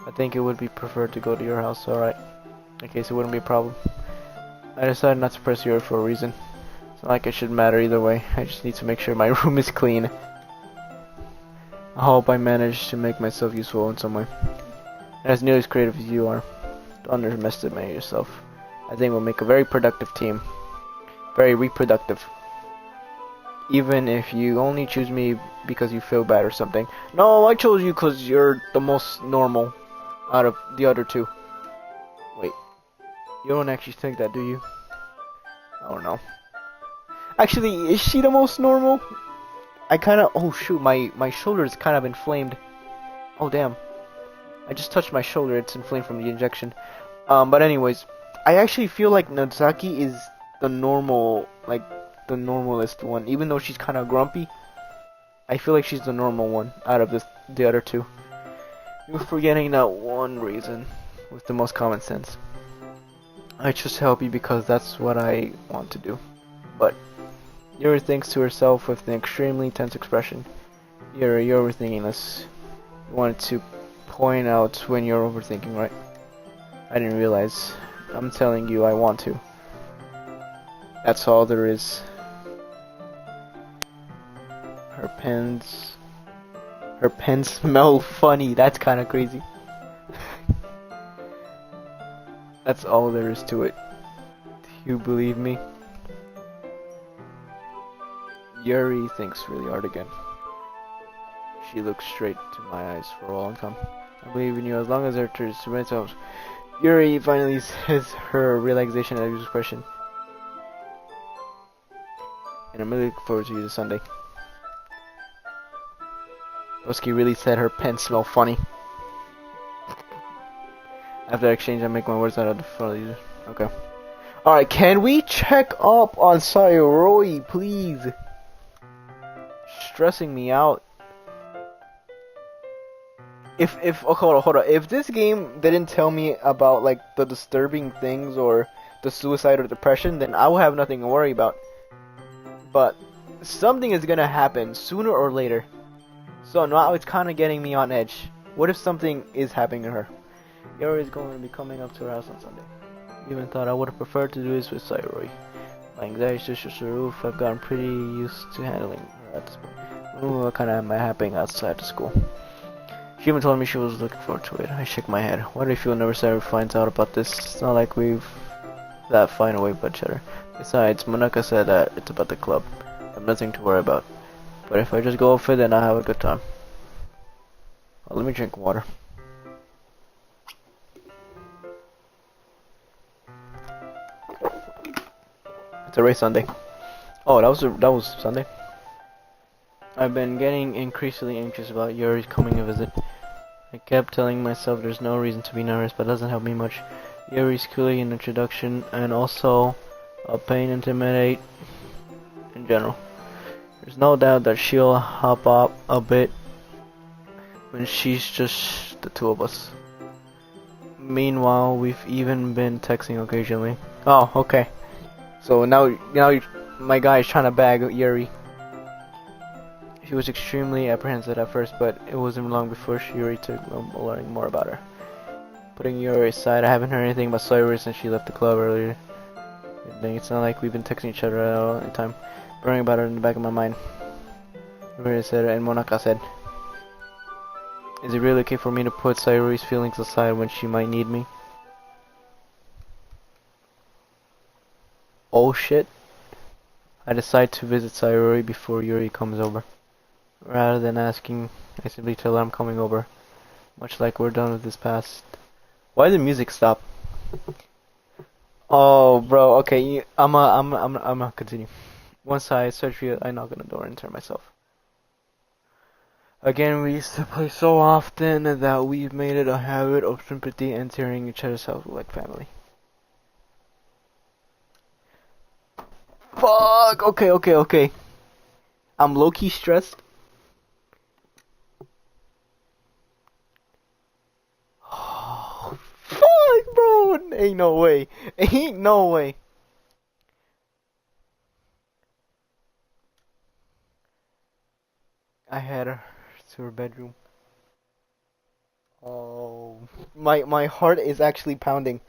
I think it would be preferred to go to your house, alright? In case it wouldn't be a problem. I decided not to press you for a reason. It's not like it should matter either way. I just need to make sure my room is clean. I hope I manage to make myself useful in some way. As nearly as creative as you are, don't underestimate yourself. I think we'll make a very productive team. Very reproductive. Even if you only choose me because you feel bad or something. No, I chose you because you're the most normal out of the other two. Wait, you don't actually think that, do you? I don't know. Actually, is she the most normal? I kinda, oh shoot, my shoulder is kind of inflamed. Oh damn. I just touched my shoulder, it's inflamed from the injection. But anyways, I actually feel like Natsaki is the normal, like, the normalest one. Even though she's kind of grumpy, I feel like she's the normal one out of the other two. You're forgetting that one reason with the most common sense. I just help you because that's what I want to do. But Yuri thinks to herself with an extremely tense expression. Yuri, you're overthinking this. You wanted to point out when you're overthinking, right? I didn't realize. I'm telling you I want to. That's all there is. Her pens smell funny. That's kind of crazy. That's all there is to it. Do you believe me? Yuri thinks really hard again. She looks straight to my eyes for a long time. I believe in you as long as her tears. Yuri finally says her relaxation and expression. And I'm really looking forward to you this Sunday. Doki really said her pens smell funny. After that exchange, I make my words out of the phone. Okay. Alright, can we check up on Sayuri, please? Stressing me out. Hold on. If this game didn't tell me about like the disturbing things or the suicide or depression, then I will have nothing to worry about. But something is gonna happen sooner or later. So now it's kind of getting me on edge. What if something is happening to her? Yuri is going to be coming up to her house on Sunday. Even thought I would have preferred to do this with Sayuri. My anxiety is just through the roof. I've gotten pretty used to handling her at this point. Ooh, what kind of am I happening outside the school? She even told me she was looking forward to it. I shake my head. Why do you feel nervous Sayuri finds out about this? It's not like we've that fine away with each other. Besides, Monaka said that it's about the club. I have nothing to worry about. But if I just go off it, then I'll have a good time. Oh, let me drink water. It's a race Sunday. Oh, that was Sunday. I've been getting increasingly anxious about Yuri's coming to visit. I kept telling myself there's no reason to be nervous, but it doesn't help me much. Yuri's clearly an introduction, and also a pain intimidate in general. There's no doubt that she'll hop up a bit when she's just the two of us. Meanwhile, we've even been texting occasionally. Oh, okay. So now my guy is trying to bag Yuri. She was extremely apprehensive at first, but it wasn't long before Yuri took learning more about her. Putting Yuri aside, I haven't heard anything about Sayuri since she left the club earlier. It's not like we've been texting each other at all the time. Worrying about her in the back of my mind. Yuri said, and Monaka said, "Is it really okay for me to put Sayuri's feelings aside when she might need me?" Oh shit. I decide to visit Sayuri before Yuri comes over. Rather than asking, I simply tell her I'm coming over. Much like we're done with this past. Why did the music stop? Oh, bro. Okay, I'm continue. Once I search for you, I knock on the door and turn myself. Again, we used to play so often that we've made it a habit of sympathy and tearing each other's house like family. Fuck. Okay. I'm low-key stressed. Fuck, bro. Ain't no way. Ain't no way. I had her to her bedroom. Oh, my heart is actually pounding.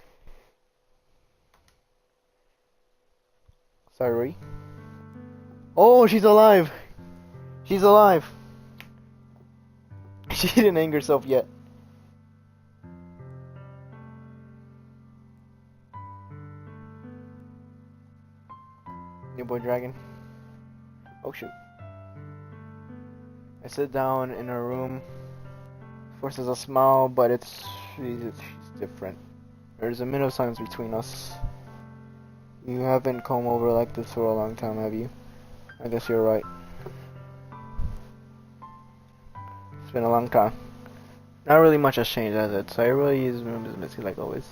Sorry. Oh, she's alive. She's alive. She didn't hang herself yet. New boy dragon. Oh shoot. I sit down in her room. Forces a smile, but she's different. There's a minute of silence between us. You haven't come over like this for a long time, have you? I guess you're right. It's been a long time. Not really much has changed, has it? So I really use room is messy like always.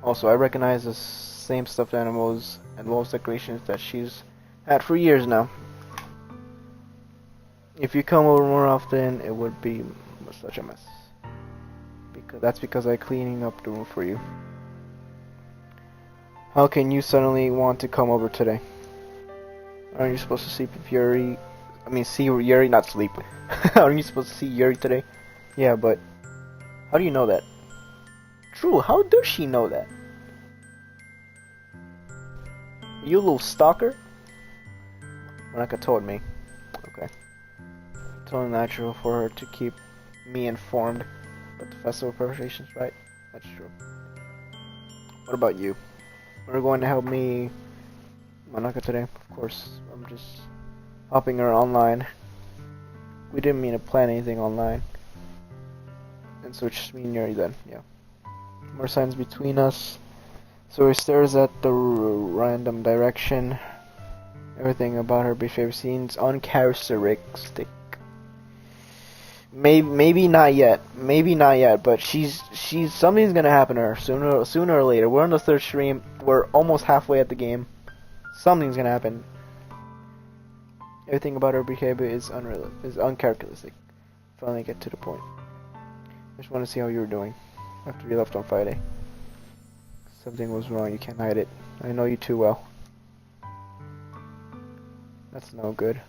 Also, I recognize the same stuffed animals and wall decorations that she's had for years now. If you come over more often, it would be such a mess. That's because I'm cleaning up the room for you. How can you suddenly want to come over today? Aren't you supposed to see Yuri? See Yuri, not sleep. Aren't you supposed to see Yuri today? Yeah, but how do you know that? True, how does she know that? You little stalker? Monica told me. Okay. It's only natural for her to keep me informed. But the festival preparations, right? That's true. What about you? Are you going to help me, Monica, today? Of course. I'm just helping her online. We didn't mean to plan anything online. And so it's just me and Yuri then, yeah. More signs between us. So he stares at the random direction. Everything about her behavior seems uncharacteristic. Maybe not yet. But she's something's gonna happen to her sooner or later. We're on the third stream. We're almost halfway at the game. Something's gonna happen. Everything about her behavior is uncharacteristic. Finally get to the point. I just want to see how you were doing after you left on Friday. Something was wrong. You can't hide it. I know you too well. That's no good.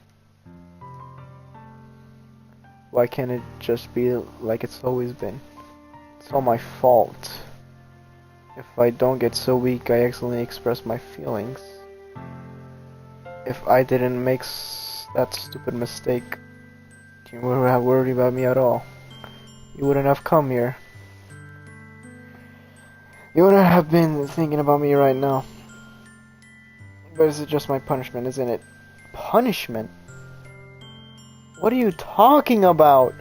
Why can't it just be like it's always been? It's all my fault. If I don't get so weak, I accidentally express my feelings. If I didn't make that stupid mistake, you wouldn't have worried about me at all. You wouldn't have come here. You wouldn't have been thinking about me right now. But it's just my punishment, isn't it? Punishment? What are you talking about?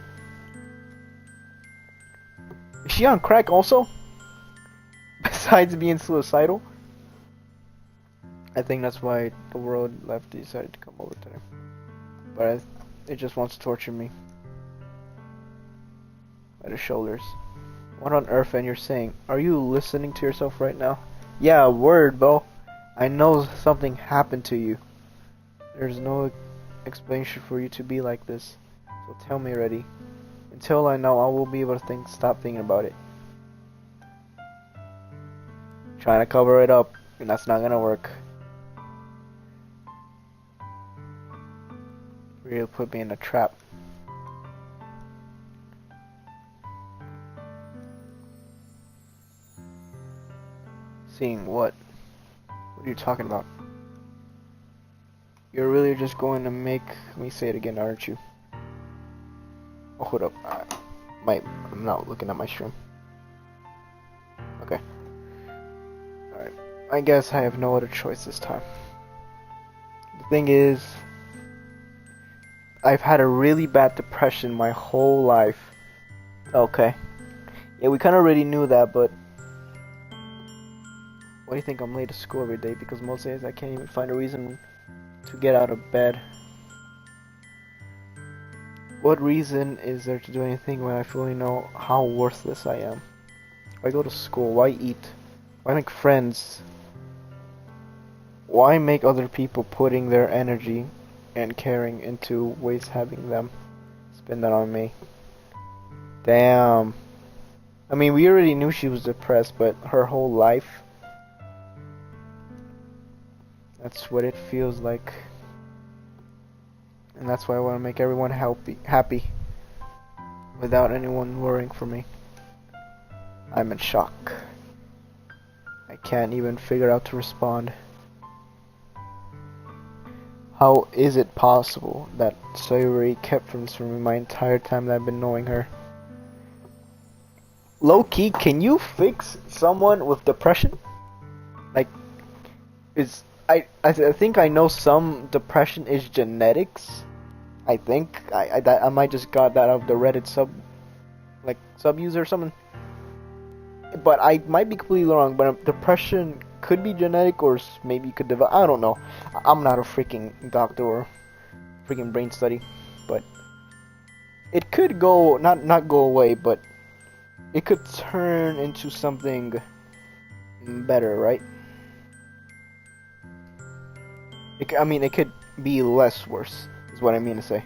Is she on crack also? Besides being suicidal? I think that's why the world left decided to come over today. But it just wants to torture me. By the shoulders. What on earth are you saying? Are you listening to yourself right now? Yeah, word, bro. I know something happened to you. There's no explanation for you to be like this. So tell me already. Until I know, I will be able to stop thinking about it. Trying to cover it up, and that's not gonna work. Really put me in a trap. Seeing what? What are you talking about? You're really just going to make me say it again, aren't you? Oh, hold up. I'm not looking at my stream. Okay. Alright. I guess I have no other choice this time. The thing is, I've had a really bad depression my whole life. Okay. Yeah, we kind of already knew that, but why do you think I'm late to school every day? Because most days I can't even find a reason to get out of bed. What reason is there to do anything when I fully know how worthless I am? Why go to school? Why eat? Why make friends? Why make other people putting their energy and caring into waste having them spend that on me? Damn. I mean, we already knew she was depressed, but her whole life, that's what it feels like. And that's why I want to make everyone happy without anyone worrying for me. I'm in shock. I can't even figure out to respond. How is it possible that Sayuri kept this from me my entire time that I've been knowing her? Low-key, can you fix someone with depression? Like, I think I know some depression is genetics. I think I might just got that out of the Reddit sub user or something. But I might be completely wrong. But depression could be genetic, or maybe you could develop. I don't know. I'm not a freaking doctor or freaking brain study, but it could go not go away, but it could turn into something better, right? I mean, it could be less worse, is what I mean to say.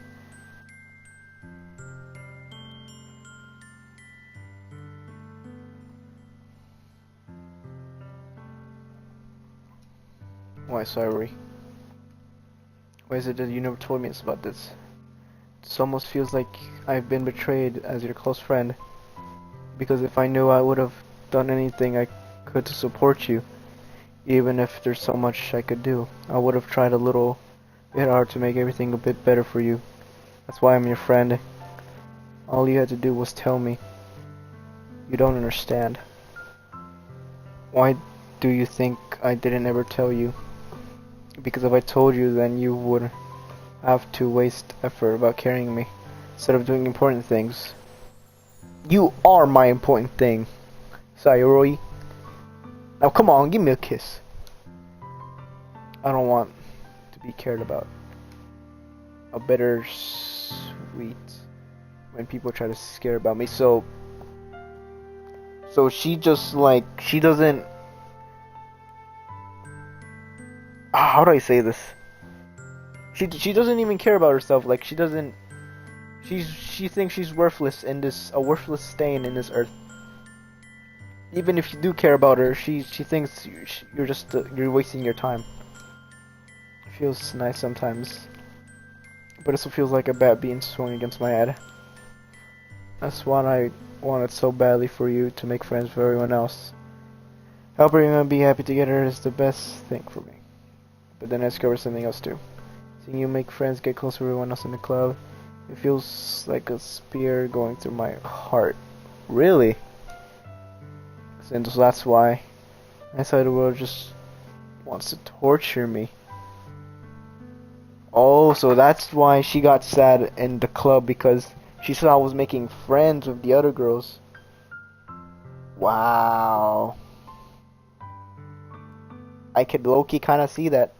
Why, sorry? Why is it that you never told me about this? This almost feels like I've been betrayed as your close friend. Because if I knew, I would have done anything I could to support you. Even if there's so much I could do, I would have tried a little bit hard to make everything a bit better for you. That's why I'm your friend. All you had to do was tell me. You don't understand. Why do you think I didn't ever tell you? Because if I told you, then you would have to waste effort about carrying me, instead of doing important things. You are my important thing, Sayuri. Now come on, give me a kiss. I don't want to be cared about. A bittersweet when people try to scare about me. So she just like, she doesn't, how do I say this? She doesn't even care about herself. Like, she doesn't, she thinks she's worthless in this, a worthless stain in this earth. Even if you do care about her, she thinks you're just you're wasting your time. It feels nice sometimes, but it also feels like a bat being swung against my head. That's why I wanted so badly for you to make friends with everyone else. Help everyone be happy together is the best thing for me. But then I discovered something else too. Seeing you make friends, get close to everyone else in the club, it feels like a spear going through my heart. Really? And so that's why I thought the world just wants to torture me. Oh, so that's why she got sad in the club, because she saw I was making friends with the other girls. Wow. I could low-key kind of see that.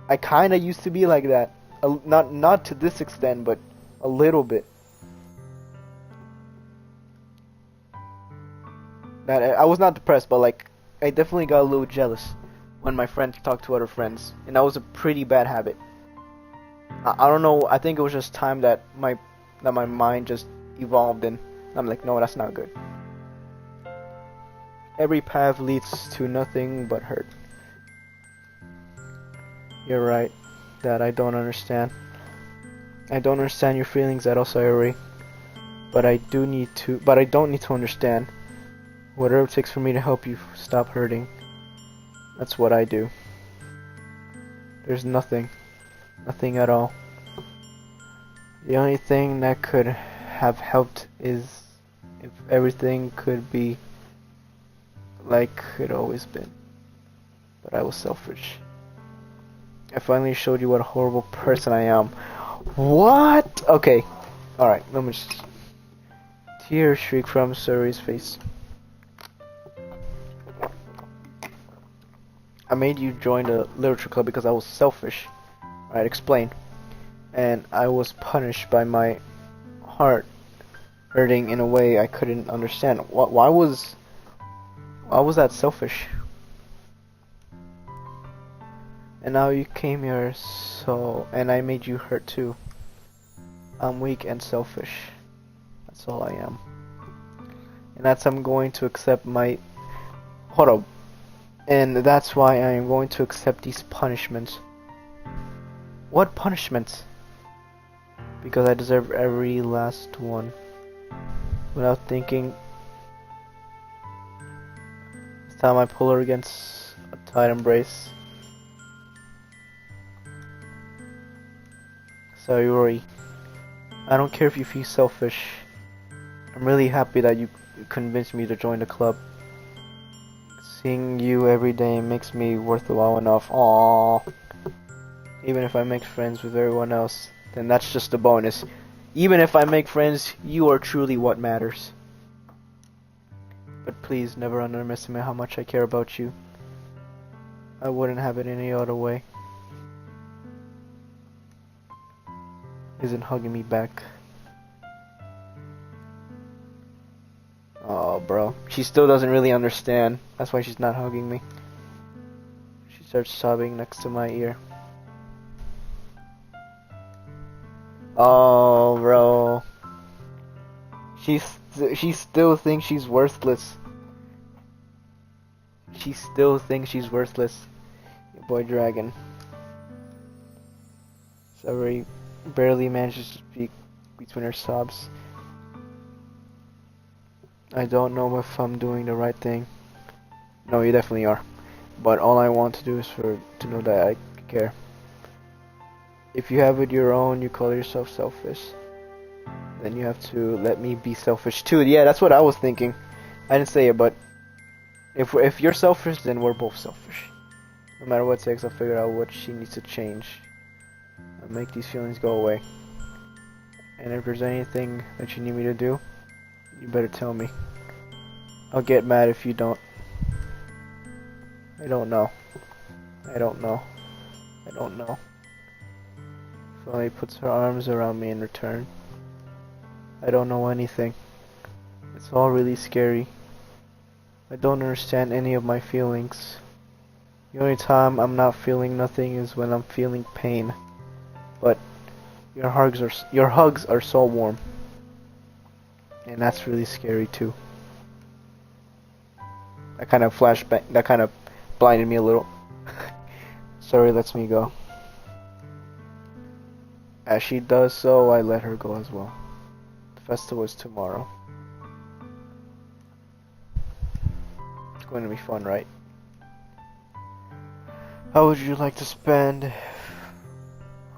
I kind of used to be like that. Not to this extent, but a little bit. That I was not depressed, but like, I definitely got a little jealous when my friends talked to other friends, and that was a pretty bad habit. I don't know. I think it was just time that my mind just evolved in. I'm like, no, that's not good. Every path leads to nothing but hurt. You're right, that I don't understand. I don't understand your feelings at all, Sayori. But I don't need to understand. Whatever it takes for me to help you stop hurting. That's what I do. There's nothing at all. The only thing that could have helped is if everything could be like it always been. But I was selfish. I finally showed you what a horrible person I am. What? Okay. Alright, let me just... Tears shriek from Suri's face. I made you join the literature club because I was selfish. Alright, explain. And I was punished by my heart hurting in a way I couldn't understand. Why was that selfish? And now you came here, and I made you hurt too. I'm weak and selfish. That's all I am. And I'm going to accept my... Hold up. And that's why I am going to accept these punishments. What punishments? Because I deserve every last one. Without thinking... This time I pull her against a tight embrace. Sayori, I don't care if you feel selfish. I'm really happy that you convinced me to join the club. Seeing you every day makes me worthwhile enough. Aww. Even if I make friends with everyone else, then that's just a bonus. Even if I make friends, you are truly what matters. But please never underestimate how much I care about you. I wouldn't have it any other way. Isn't hugging me back. Oh, bro. She still doesn't really understand. That's why she's not hugging me. She starts sobbing next to my ear. Oh, bro. She still thinks she's worthless. She still thinks she's worthless. Your boy Dragon. Sorry. Barely manages to speak between her sobs. I don't know if I'm doing the right thing. No, you definitely are. But all I want to do is to know that I care. If you have it your own, you call yourself selfish. Then you have to let me be selfish too. Yeah, that's what I was thinking. I didn't say it, but if you're selfish, then we're both selfish. No matter what it takes, I'll figure out what she needs to change. I'll make these feelings go away. And if there's anything that you need me to do, you better tell me. I'll get mad if you don't. I don't know. I don't know. I don't know. Finally puts her arms around me in return. I don't know anything. It's all really scary. I don't understand any of my feelings. The only time I'm not feeling nothing is when I'm feeling pain. But your hugs are so warm. And that's really scary too. That kind of flashback, that kind of blinded me a little. Sorry, lets me go. As she does so, I let her go as well. The festival is tomorrow. It's going to be fun, right? How would you like to spend...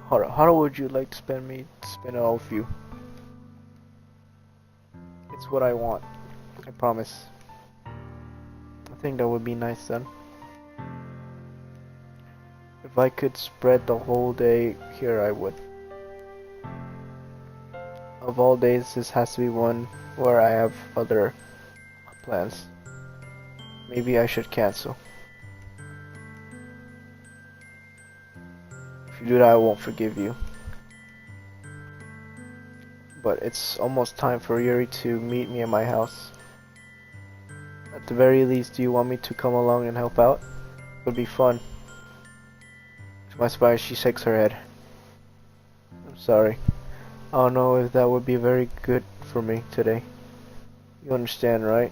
How would you like to spend it all with you? It's what I want. I promise. I think that would be nice then. If I could spread the whole day here, I would. Of all days, this has to be one where I have other plans. Maybe I should cancel. If you do that, I won't forgive you. But it's almost time for Yuri to meet me at my house. At the very least, do you want me to come along and help out? It would be fun. To my surprise, she shakes her head. I'm sorry. I don't know if that would be very good for me today. You understand, right?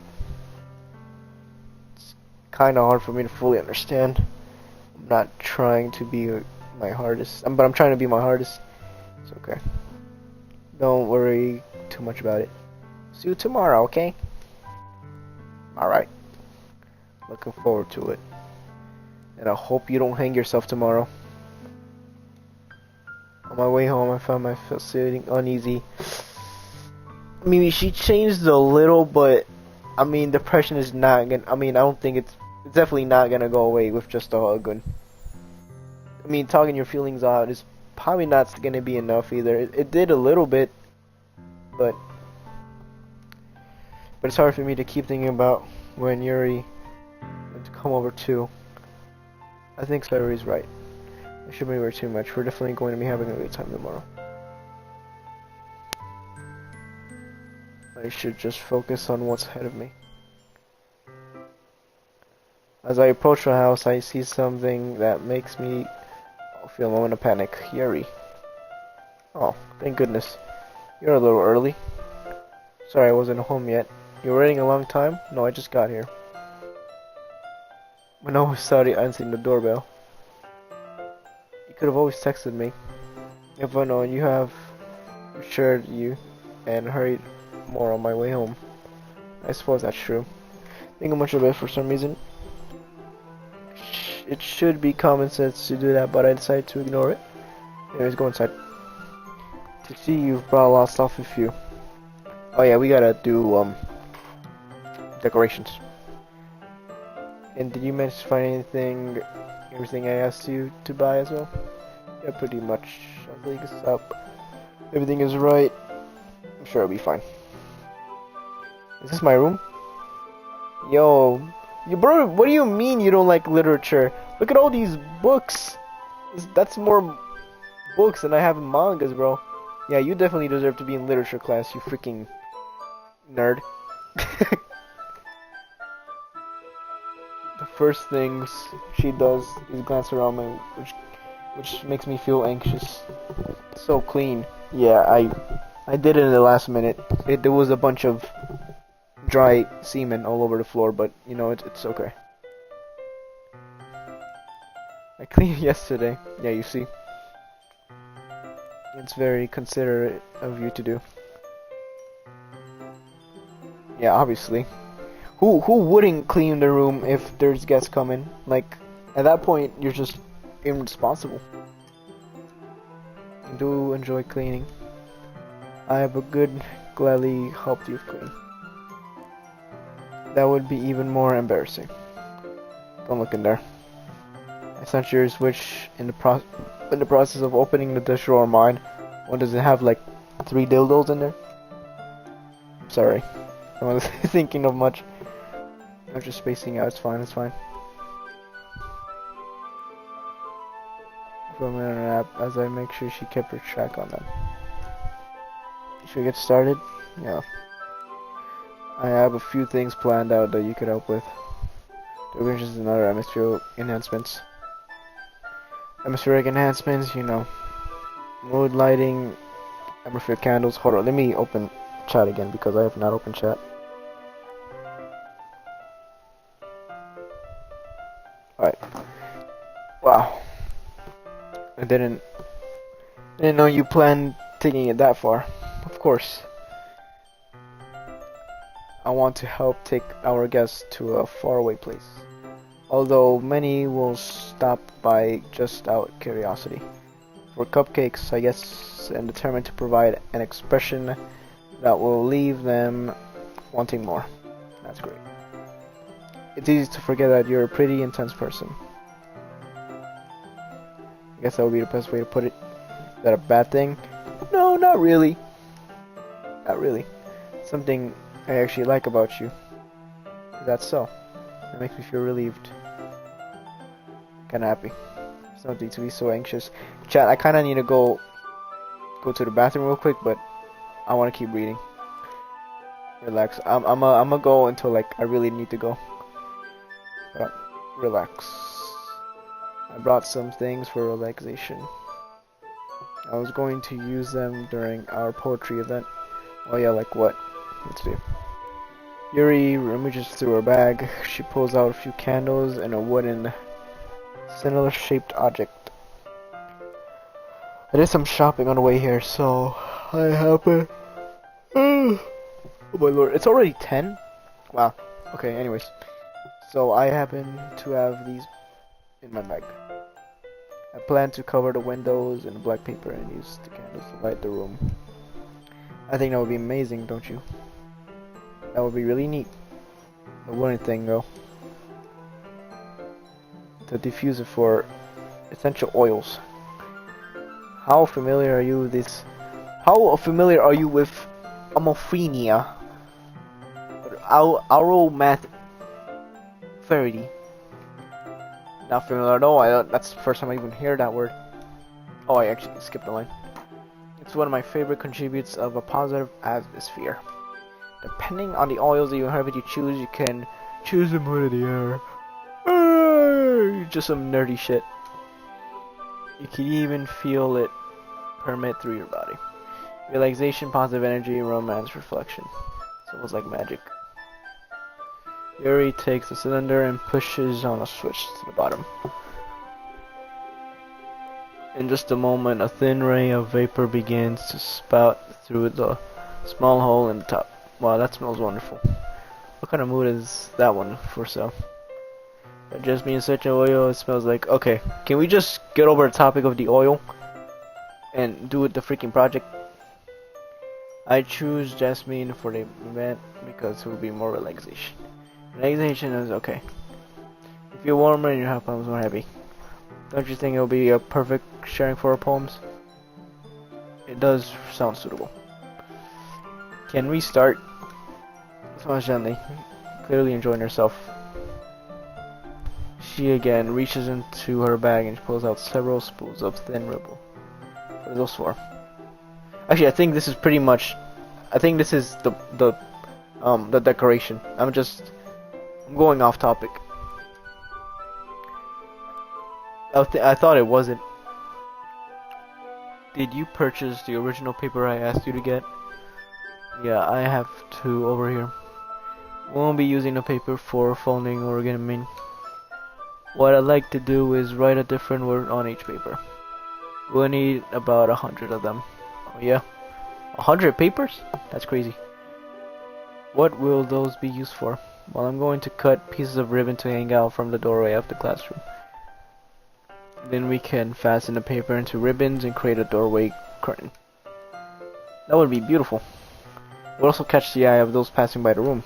It's kinda hard for me to fully understand. I'm not trying to be my hardest, but I'm trying to be my hardest. It's okay. Don't worry too much about it. See you tomorrow, okay? Alright. Looking forward to it. And I hope you don't hang yourself tomorrow. On my way home, I found myself sitting uneasy. I mean, she changed a little, but I mean, depression is not gonna. I mean, I don't think it's definitely not gonna go away with just a hug. And I mean, talking your feelings out is probably not gonna be enough either. It did a little bit, but it's hard for me to keep thinking about when Yuri went to come over too. I think Satori's right. I shouldn't worry too much. We're definitely going to be having a good time tomorrow. I should just focus on what's ahead of me. As I approach the house, I see something that makes me feel a moment of panic. Yuri. Oh, thank goodness. You're a little early. Sorry I wasn't home yet. You were waiting a long time? No, I just got here. When I was sorry answering the doorbell. You could have always texted me. If I known you have assured you and hurried more on my way home. I suppose that's true. Think much of it for some reason. It should be common sense to do that, but I decided to ignore it. Anyways, go inside. To see you've brought a lot of stuff with you. Oh yeah, we gotta do decorations. And did you manage to find everything I asked you to buy as well? Yeah, pretty much. I think it's up. Everything is right. I'm sure it'll be fine. Is this my room? Yo, bro, what do you mean you don't like literature? Look at all these books. That's more books than I have in mangas, bro. Yeah, you definitely deserve to be in literature class, you freaking nerd. The first things she does is glance around me, which makes me feel anxious. It's so clean. Yeah, I did it in the last minute. There was a bunch of dry semen all over the floor, but you know it's okay. I cleaned yesterday. Yeah, you see. It's very considerate of you to do. Yeah, obviously. Who wouldn't clean the room if there's guests coming? Like, at that point, you're just irresponsible. I do enjoy cleaning. I have a good, gladly helped you clean. That would be even more embarrassing. Don't look in there. I sent your switch in the process of opening the dish drawer of mine. What does it have, like 3 dildos in there? Sorry, I wasn't thinking of much. I'm just spacing out. It's fine. It's fine. From an app, as I make sure she kept her track on them. Should we get started? Yeah. I have a few things planned out that you could help with. Decorations and other atmospheric enhancements. Atmospheric enhancements, you know. Mood lighting, atmospheric candles. Hold on, let me open chat again because I have not opened chat. Alright. Wow. I didn't know you planned taking it that far. Of course. I want to help take our guests to a faraway place. Although many will stop by just out of curiosity. For cupcakes, I guess, and determined to provide an expression that will leave them wanting more. That's great. It's easy to forget that you're a pretty intense person. I guess that would be the best way to put it. Is that a bad thing? No, not really. Not really. Something I actually like about you. That's so. It makes me feel relieved. Kinda happy. There's nothing to be so anxious. Chat, I kinda need to go to the bathroom real quick, but I wanna keep reading. Relax. I'm gonna go until like I really need to go. But relax. I brought some things for relaxation. I was going to use them during our poetry event. Oh yeah, like what? Let's do. Yuri rummages through her bag. She pulls out a few candles and a wooden cylinder-shaped object. I did some shopping on the way here, so I happen. Oh my lord, it's already 10? Wow. Okay, anyways. So I happen to have these in my bag. I plan to cover the windows in black paper and use the candles to light the room. I think that would be amazing, don't you? That would be really neat. The one thing though, the diffuser for essential oils. How familiar are you with this? How familiar are you with aromatherapeutics? Aromatherapy. Not familiar at all. That's the first time I even hear that word. Oh, I actually skipped the line. It's one of my favorite contributes of a positive atmosphere. Depending on the oils that you have you choose, you can choose them out of the air. Just some nerdy shit. You can even feel it permeate through your body. Relaxation, positive energy, romance, reflection. It's almost like magic. Yuri takes the cylinder and pushes on a switch to the bottom. In just a moment, a thin ray of vapor begins to spout through the small hole in the top. Wow, that smells wonderful. What kind of mood is that one for sale? Just me and such an oil, it smells like... Okay, can we just get over the topic of the oil? And do it the freaking project? I choose jasmine for the event because it will be more relaxation. Relaxation is okay. If you're warmer and your heart becomes more heavy, don't you think it will be a perfect sharing for our poems? It does sound suitable. Can we start? Smells gently, clearly enjoying herself. She again reaches into her bag and pulls out several spools of thin ribble. What are those for? Actually, I think this is pretty much. I think this is the decoration. I'm going off topic. I thought it wasn't. Did you purchase the original paper I asked you to get? Yeah, I have two over here. We won't be using the paper for folding or gaming. What I'd like to do is write a different word on each paper. We'll need about 100 of them. Oh yeah? 100 papers? That's crazy. What will those be used for? Well, I'm going to cut pieces of ribbon to hang out from the doorway of the classroom. Then we can fasten the paper into ribbons and create a doorway curtain. That would be beautiful. It would also catch the eye of those passing by the room.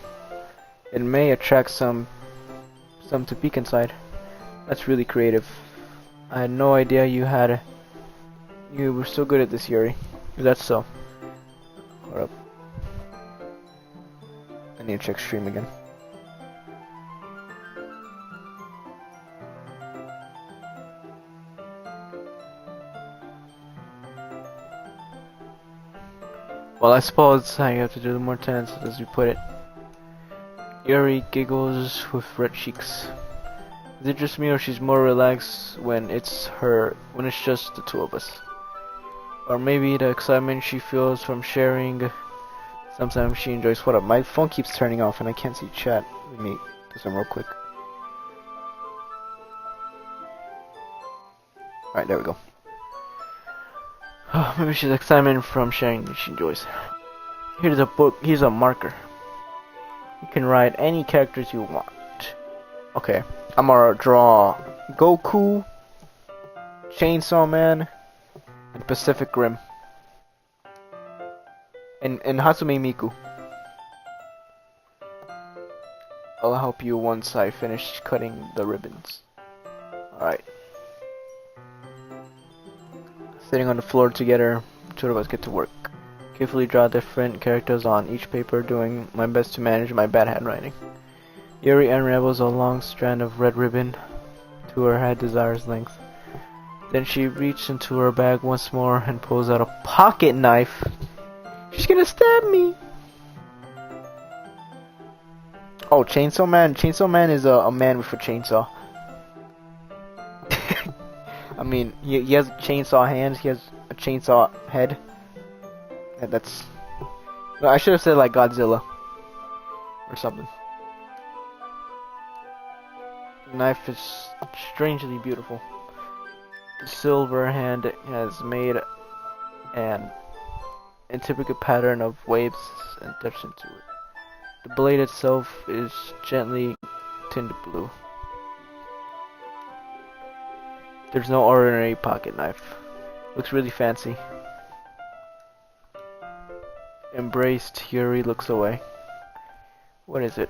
It may attract some to peek inside. That's really creative. I had no idea you were so good at this, Yuri. Is that so? Hold up. I need to check stream again. Well, I suppose I have to do the more tense, as you put it. Yuri giggles with red cheeks. Is it just me, or she's more relaxed when it's just the two of us? Or maybe the excitement she feels from sharing. Sometimes she enjoys. What up? My phone keeps turning off and I can't see chat. Let me do some real quick. Alright, there we go. Maybe she's excitement from sharing that she enjoys. Here's a book. Here's a marker. You can write any characters you want. Okay, I'm gonna draw Goku, Chainsaw Man, and Pacific Rim, and Hatsume Miku. I'll help you once I finish cutting the ribbons. Alright. Sitting on the floor together, two of us get to work. Carefully draw different characters on each paper, doing my best to manage my bad handwriting. Yuri unravels a long strand of red ribbon to her head desired length. Then she reaches into her bag once more and pulls out a pocket knife. She's gonna stab me! Oh, Chainsaw Man. Chainsaw Man is a man with a chainsaw. I mean, he has chainsaw hands, he has a chainsaw head. That's... No, I should have said like Godzilla. Or something. The knife is strangely beautiful. The silver hand has made an and typical pattern of waves and dips into it. The blade itself is gently tinted blue. There's no ordinary pocket knife. Looks really fancy. Embraced, Yuri looks away. What is it?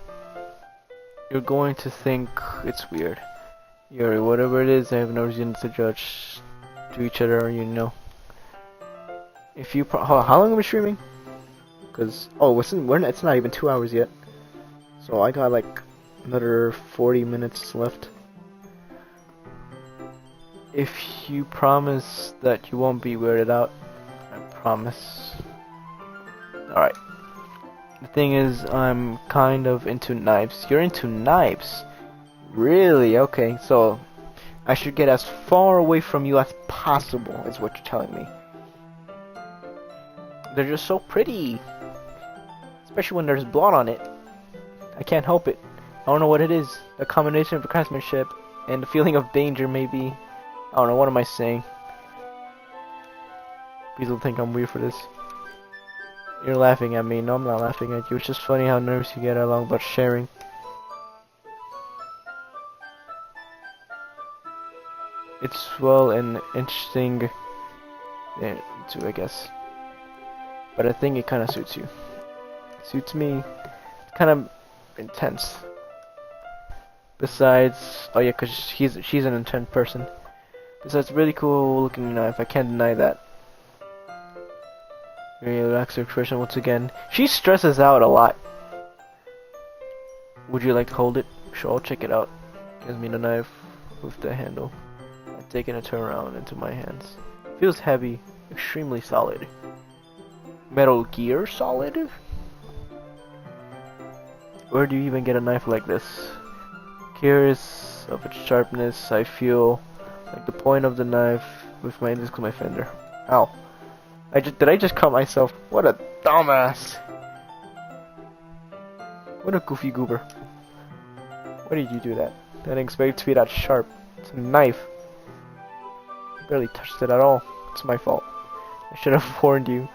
You're going to think it's weird. Yuri, whatever it is, I have no reason to judge to each other, you know. If you how long am I streaming? Cause it's not even 2 hours yet. So I got like another 40 minutes left. If you promise that you won't be weirded out, I promise. Alright. The thing is, I'm kind of into knives. You're into knives? Really? Okay, so I should get as far away from you as possible, is what you're telling me. They're just so pretty. Especially when there's blood on it. I can't help it. I don't know what it is. The combination of craftsmanship and the feeling of danger, maybe. I don't know, what am I saying? Please don't think I'm weird for this. You're laughing at me. No, I'm not laughing at you. It's just funny how nervous you get along about sharing. It's, well, an interesting too, I guess. But I think it kind of suits you. It suits me. It's kind of intense. Besides, oh yeah, cause she's an intense person. Besides, really cool looking knife. I can't deny that. Very relaxed expression once again. She stresses out a lot. Would you like to hold it? Sure, I'll check it out. Gives me the knife with the handle. I take it and turn around into my hands. Feels heavy, extremely solid. Metal Gear solid? Where do you even get a knife like this? Curious of its sharpness, I feel like the point of the knife with my index to my finger. Ow. Did I just cut myself? What a dumbass. What a goofy goober. Why did you do that? I didn't expect it to be that sharp. It's a knife. Barely touched it at all. It's my fault. I should have warned you.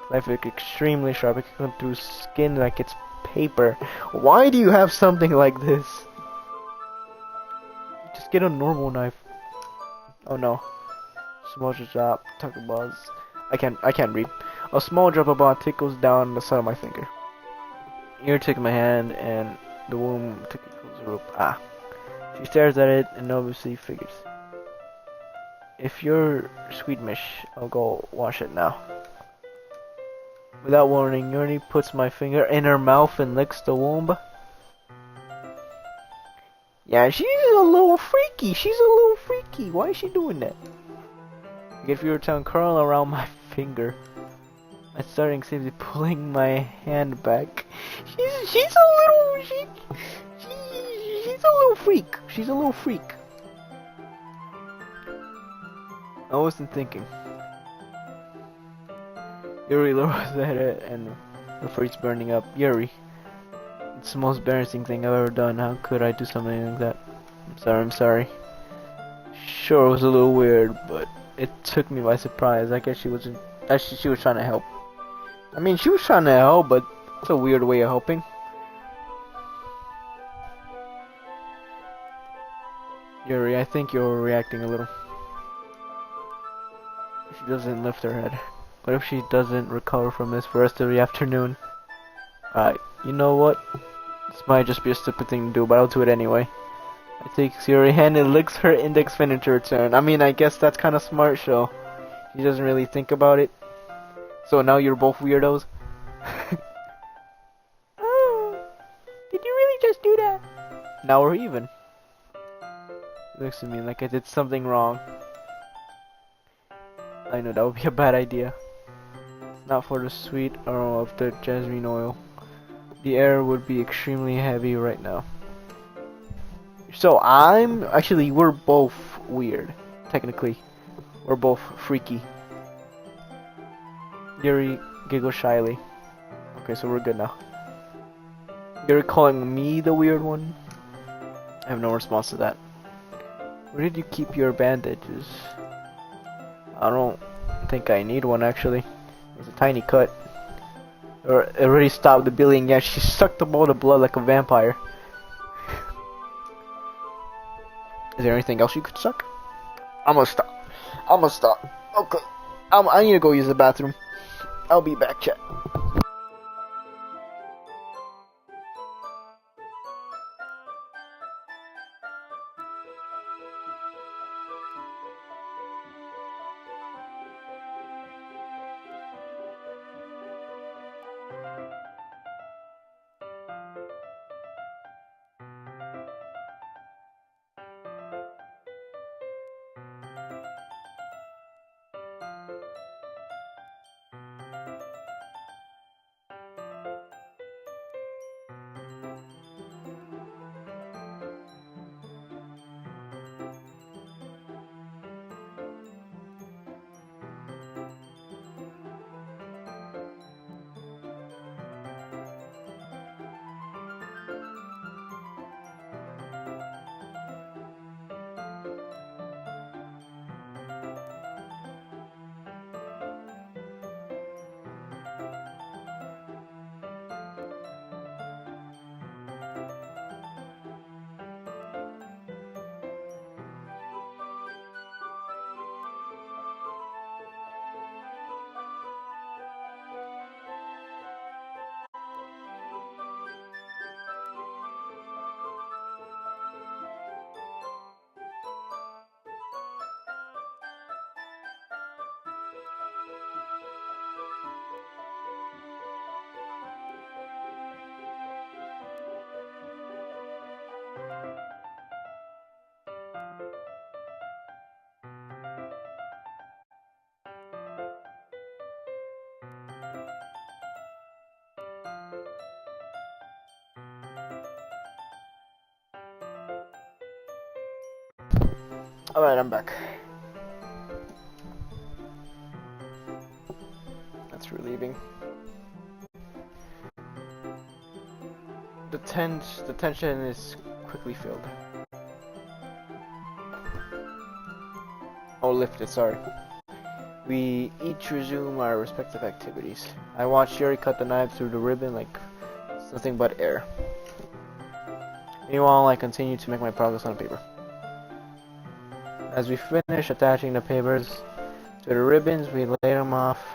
The knife is extremely sharp. It can cut through skin like it's paper. Why do you have something like this? Just get a normal knife. Oh no. Small drop, tuck the balls. I can't read. A small drop of blood tickles down the side of my finger. Ear took my hand and the womb took it closer up. Ah. She stares at it and obviously figures. If you're squeamish, I'll go wash it now. Without warning, Yuri puts my finger in her mouth and licks the womb. Yeah, she's a little freaky. She's a little freaky. Why is she doing that? If your tongue curl around my finger, I start instinctively pulling my hand back. She's a little freak. She's a little freak. I wasn't thinking. Yuri lowers her head and her face burning up. Yuri, it's the most embarrassing thing I've ever done. How could I do something like that? I'm sorry. Sure, it was a little weird, but it took me by surprise. I guess she was trying to help. I mean, she was trying to help, but it's a weird way of helping. Yuri, I think you're reacting a little. She doesn't lift her head. What if she doesn't recover from this for the rest of the afternoon? Alright, you know what? This might just be a stupid thing to do, but I'll do it anyway. I take Yuri's hand and licks her index finger to return. I mean, I guess that's kind of smart, so she doesn't really think about it. So now you're both weirdos. Oh, did you really just do that? Now we're even. She looks at me like I did something wrong. I know that would be a bad idea. Not for the sweet aroma of the jasmine oil. The air would be extremely heavy right now. So we're both weird. Technically. We're both freaky. Yuri giggles shyly. Okay, so we're good now. You're calling me the weird one? I have no response to that. Where did you keep your bandages? I don't think I need one actually. It was a tiny cut. It already stopped the bleeding. Yeah, she sucked up all the blood like a vampire. Is there anything else you could suck? I'm gonna stop. I'm gonna stop. Okay. I need to go use the bathroom. I'll be back, chat. Alright, I'm back. That's relieving. The tension is quickly filled. Oh, lifted, sorry. We each resume our respective activities. I watch Yuri cut the knife through the ribbon like it's nothing but air. Meanwhile, I continue to make my progress on paper. As we finish attaching the papers to the ribbons, we lay them off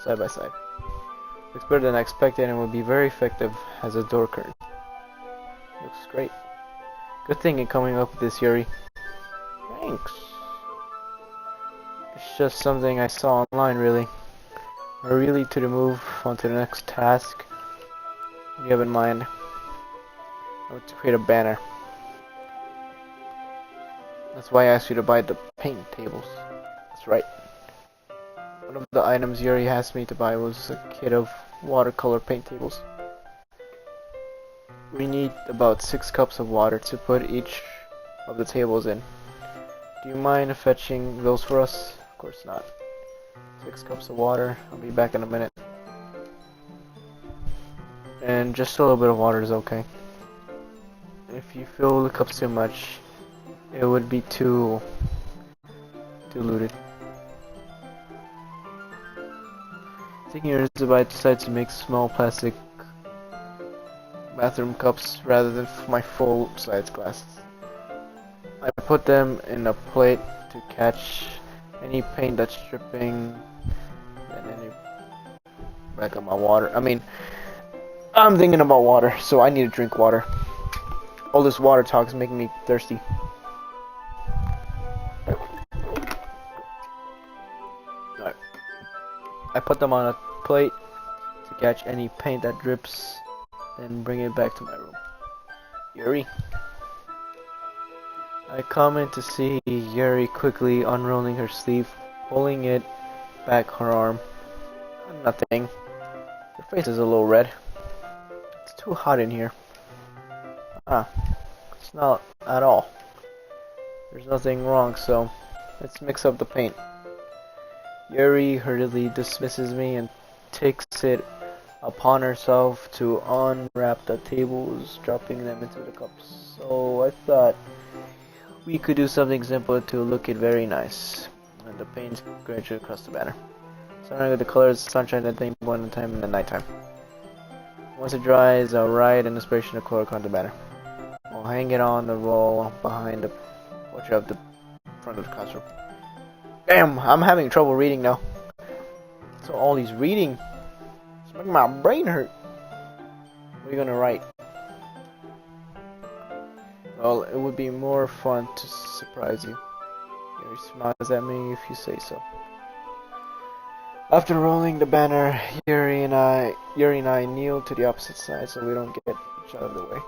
side by side. Looks better than I expected and will be very effective as a door curtain. Looks great. Good thing in coming up with this, Yuri. Thanks. It's just something I saw online, really. We're really to move on to the next task. What do you have in mind? I want to create a banner. That's why I asked you to buy the paint tables. That's right. One of the items Yuri asked me to buy was a kit of watercolor paint tables. We need about 6 cups of water to put each of the tables in. Do you mind fetching those for us? Of course not. 6 cups of water. I'll be back in a minute. And just a little bit of water is okay. If you fill the cups too much, it would be too diluted. Taking yours, I decided to make small plastic bathroom cups rather than my full-size glasses. I put them in a plate to catch any paint that's dripping and any back of my water. I'm thinking about water, so I need to drink water. All this water talk is making me thirsty. Alright. I put them on a plate to catch any paint that drips and bring it back to my room. Yuri. I come in to see Yuri quickly unrolling her sleeve, pulling it back her arm. Nothing. Her face is a little red. It's too hot in here. It's not at all. There's nothing wrong, so let's mix up the paint. Yuri hurriedly dismisses me and takes it upon herself to unwrap the tables, dropping them into the cups. So I thought we could do something simple to look it very nice. And the paint gradually across the banner. Starting with the colors, sunshine at any point in time in the nighttime. Once it dries, I'll write an inspiration to color on the banner. I'll hang it on the wall behind the portrait of the front of the classroom. Damn, I'm having trouble reading now. So all these reading, it's making my brain hurt. What are you gonna write? Well, it would be more fun to surprise you. Yuri smiles at me if you say so. After rolling the banner, Yuri and I kneel to the opposite side so we don't get each out of the way.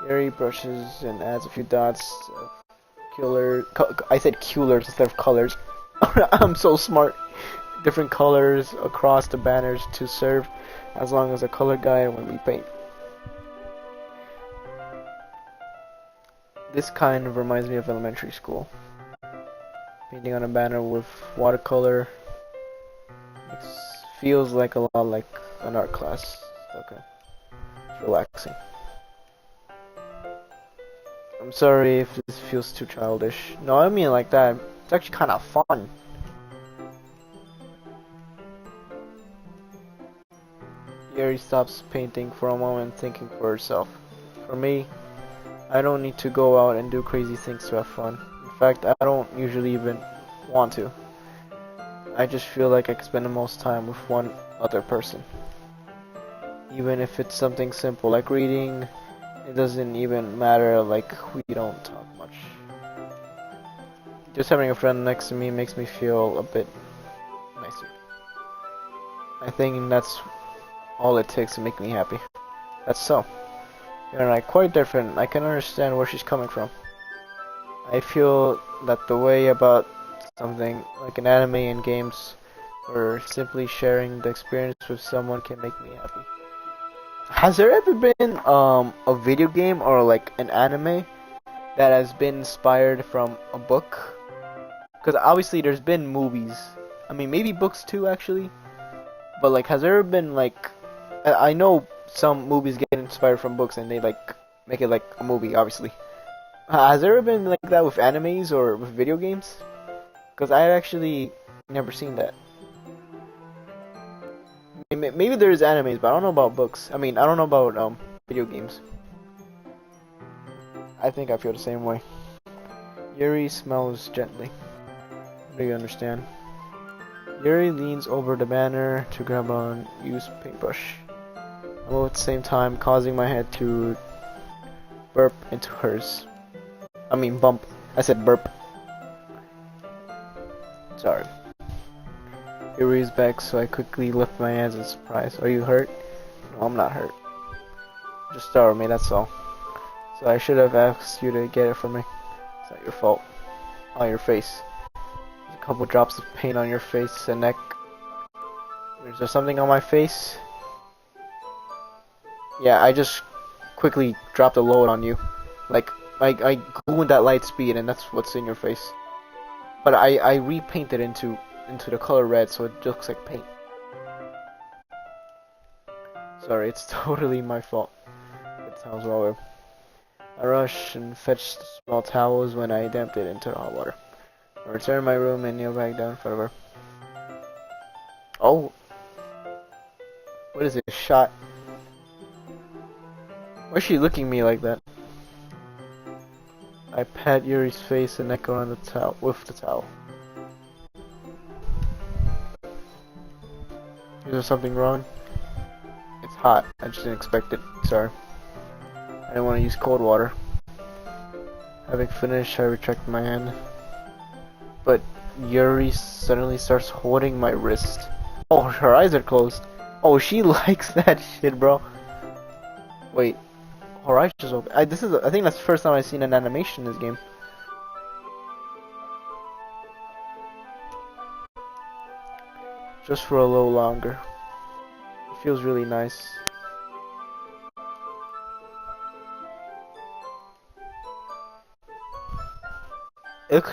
Yuri brushes and adds a few dots of I said colors instead of colors. I'm so smart. Different colors across the banners to serve as long as a color guide when we paint. This kind of reminds me of elementary school. Painting on a banner with watercolor feels like a lot like an art class. Okay. It's relaxing. I'm sorry if this feels too childish. No, I mean like that. It's actually kind of fun. Yuri stops painting for a moment, thinking for herself. For me, I don't need to go out and do crazy things to have fun. In fact, I don't usually even want to. I just feel like I can spend the most time with one other person. Even if it's something simple like reading, it doesn't even matter, like we don't talk much. Just having a friend next to me makes me feel a bit nicer. I think that's all it takes to make me happy. That's so. You're and I quite different. I can understand where she's coming from. I feel that the way about something like an anime and games or simply sharing the experience with someone can make me happy. Has there ever been a video game or like an anime that has been inspired from a book? Because obviously there's been movies. I mean maybe books too actually. But like has there ever been like I know some movies get inspired from books and they like make it like a movie obviously. Has there ever been like that with animes or with video games? Because I've actually never seen that. Maybe there's animes, but I don't know about books. I mean, I don't know about video games. I think I feel the same way. Yuri smells gently. Do you understand? Yuri leans over the banner to grab an used paintbrush, all at the same time causing my head to burp into hers. I mean bump. I said burp. Sorry. Yuri's back, so I quickly lift my hands in surprise. Are you hurt? No, I'm not hurt. Just stare at me, that's all. So I should have asked you to get it for me. It's not your fault. On your face. There's a couple drops of paint on your face and neck. Is there something on my face? Yeah, I just quickly dropped a load on you. Like, I glued that light speed and that's what's in your face. But I repainted into the color red so it looks like paint. Sorry, it's totally my fault. It sounds wrong. I rush and fetch the small towels when I dumped it into the hot water. I return to my room and kneel back down in front of her. Oh! What is it, shot? Why is she looking at me like that? I pat Yuri's face and neck around the towel with the towel. Is there something wrong? It's hot. I just didn't expect it. Sorry. I didn't want to use cold water. Having finished, I retract my hand. But Yuri suddenly starts holding my wrist. Oh, her eyes are closed. Oh, she likes that shit, bro. Wait. Her eyes just open. I think that's the first time I've seen an animation in this game. Just for a little longer. It feels really nice. It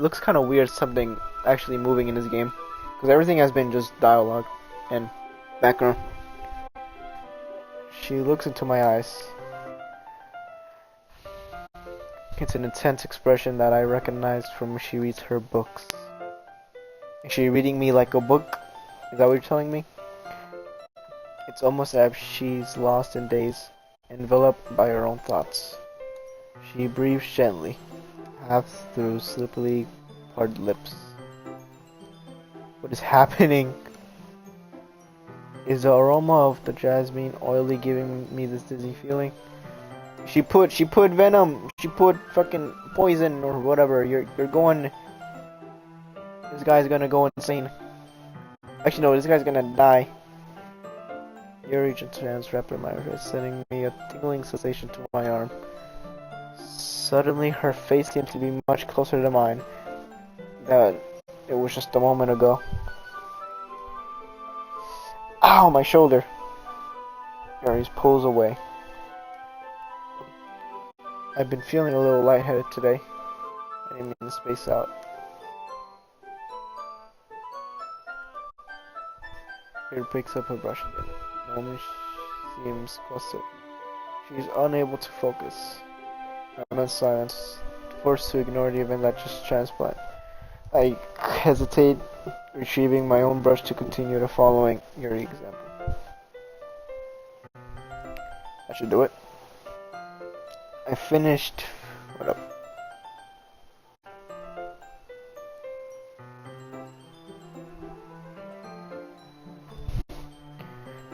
looks kind of weird something actually moving in this game, because everything has been just dialogue and background. She looks into my eyes. It's an intense expression that I recognized from when she reads her books. Is she reading me like a book? Is that what you're telling me? It's almost as if she's lost in daze, enveloped by her own thoughts. She breathes gently, half through slippery, parted lips. What is happening? Is the aroma of the jasmine oily giving me this dizzy feeling? She put venom. She put fucking poison or whatever. You're going. This guy's gonna go insane. Actually, no. This guy's gonna die. Yuri just hands wrapped around my wrist, sending me a tingling sensation to my arm. Suddenly, her face seemed to be much closer to mine than it was just a moment ago. Ow, my shoulder! Yuri pulls away. I've been feeling a little lightheaded today. I didn't mean to space out. Yuri picks up her brush again. The moment she seems closer. She's unable to focus. I'm in silence, forced to ignore the event that just transpired. I hesitate, retrieving my own brush to continue the following Yuri example. I should do it. I finished. What up?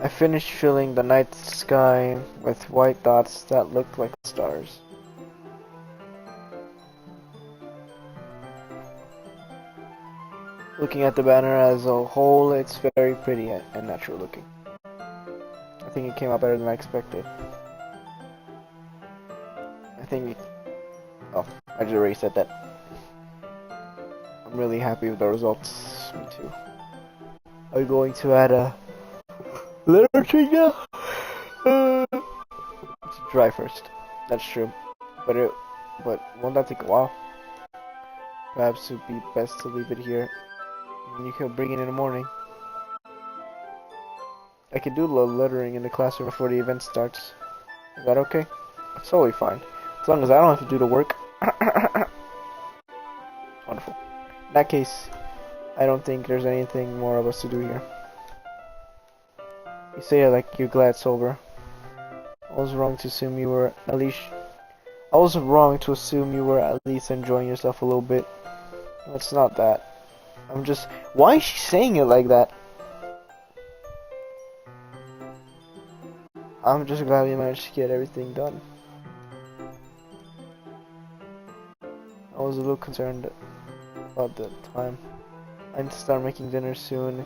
I finished filling the night sky with white dots that looked like stars. Looking at the banner as a whole, it's very pretty and natural looking. I think it came out better than I expected. Oh, I just already said that. I'm really happy with the results. Me too. Are you going to add a literature now? It's dry first. That's true. But won't that take a while? Perhaps it would be best to leave it here. And you can bring it in the morning. I can do the lettering in the classroom before the event starts. Is that okay? It's totally fine. As long as I don't have to do the work. Wonderful. In that case, I don't think there's anything more of us to do here. You say it like you're glad it's over. I was wrong to assume you were at least enjoying yourself a little bit. It's not that. I'm just... Why is she saying it like that? I'm just glad we managed to get everything done. I was a little concerned about the time. I need to start making dinner soon.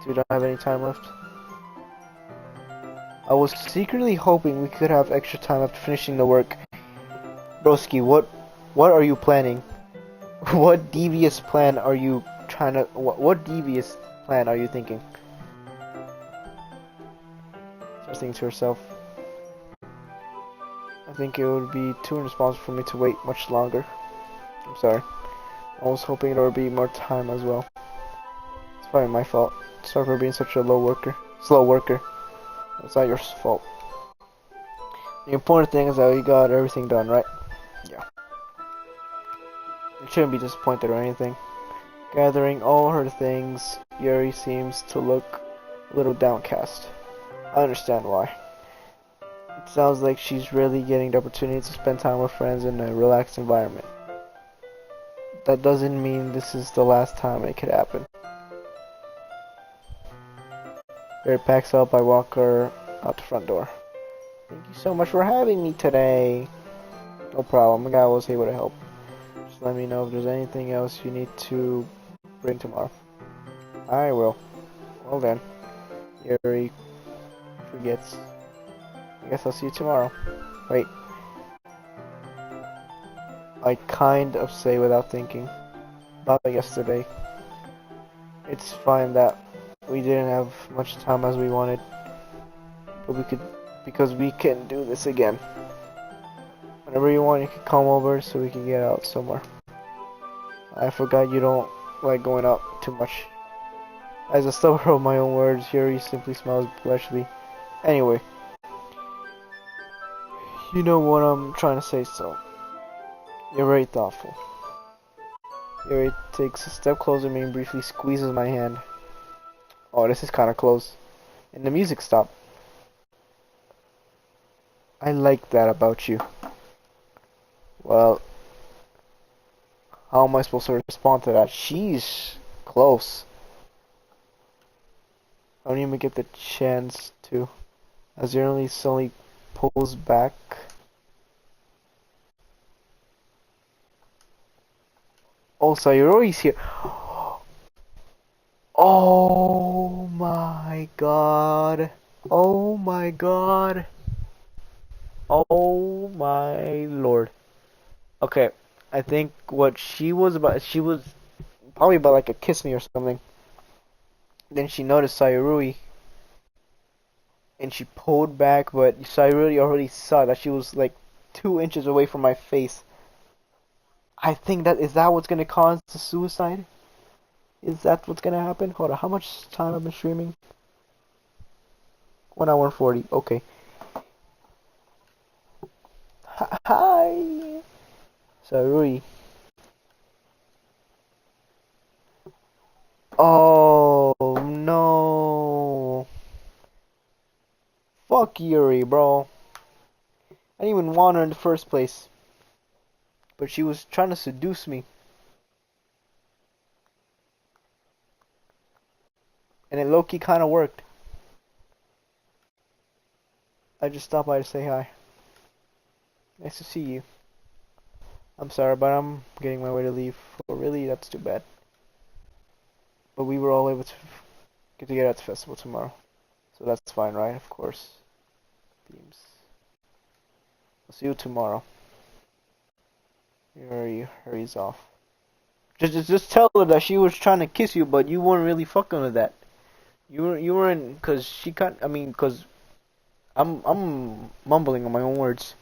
We don't have any time left. I was secretly hoping we could have extra time after finishing the work. Broski, what are you planning? What devious plan are you trying to... What devious plan are you thinking? She's thinking to herself. I think it would be too irresponsible for me to wait much longer. I'm sorry. I was hoping there would be more time as well. It's probably my fault. Sorry for being such a slow worker. It's not your fault. The important thing is that we got everything done, right? Yeah. You shouldn't be disappointed or anything. Gathering all her things, Yuri seems to look a little downcast. I understand why. It sounds like she's really getting the opportunity to spend time with friends in a relaxed environment. That doesn't mean this is the last time it could happen. Yuri packs up, I walk her out the front door. Thank you so much for having me today. No problem, I was able to help. Just let me know if there's anything else you need to bring tomorrow. I will. Well then. Yuri forgets. I guess I'll see you tomorrow. Wait. I kind of say without thinking. Not like yesterday. It's fine that we didn't have much time as we wanted. But because we can do this again. Whenever you want, you can come over so we can get out somewhere. I forgot you don't like going out too much. As I stumble over my own words, Yuri simply smiles blushly. Anyway. You know what I'm trying to say, so. You're very thoughtful. Yuri takes a step closer to me and briefly squeezes my hand. Oh, this is kind of close. And the music stopped. I like that about you. Well, how am I supposed to respond to that? She's close. I don't even get the chance to. As Yuri slowly pulls back. Oh, Sayori's here. Oh my god. Oh my god. Oh my lord. Okay, I think what she was probably about like a kiss me or something. Then she noticed Sayuri and she pulled back, but Sayuri already saw that she was like 2 inches away from my face. I think is that what's gonna cause the suicide? Is that what's gonna happen? Hold on, how much time I've been streaming? 1 hour and 40. Okay. Hi, Sayuri. Oh no. Fuck Yuri, bro. I didn't even want her in the first place. But she was trying to seduce me. And it low-key kind of worked. I just stopped by to say hi. Nice to see you. I'm sorry, but I'm getting my way to leave. Oh, really? That's too bad. But we were all able to get together at the festival tomorrow. So that's fine, right? Of course. Themes. I'll see you tomorrow. Yuri hurries off. Just tell her that she was trying to kiss you, but you weren't really fucking with that. You weren't, cause she can't. I mean, cause I'm mumbling on my own words.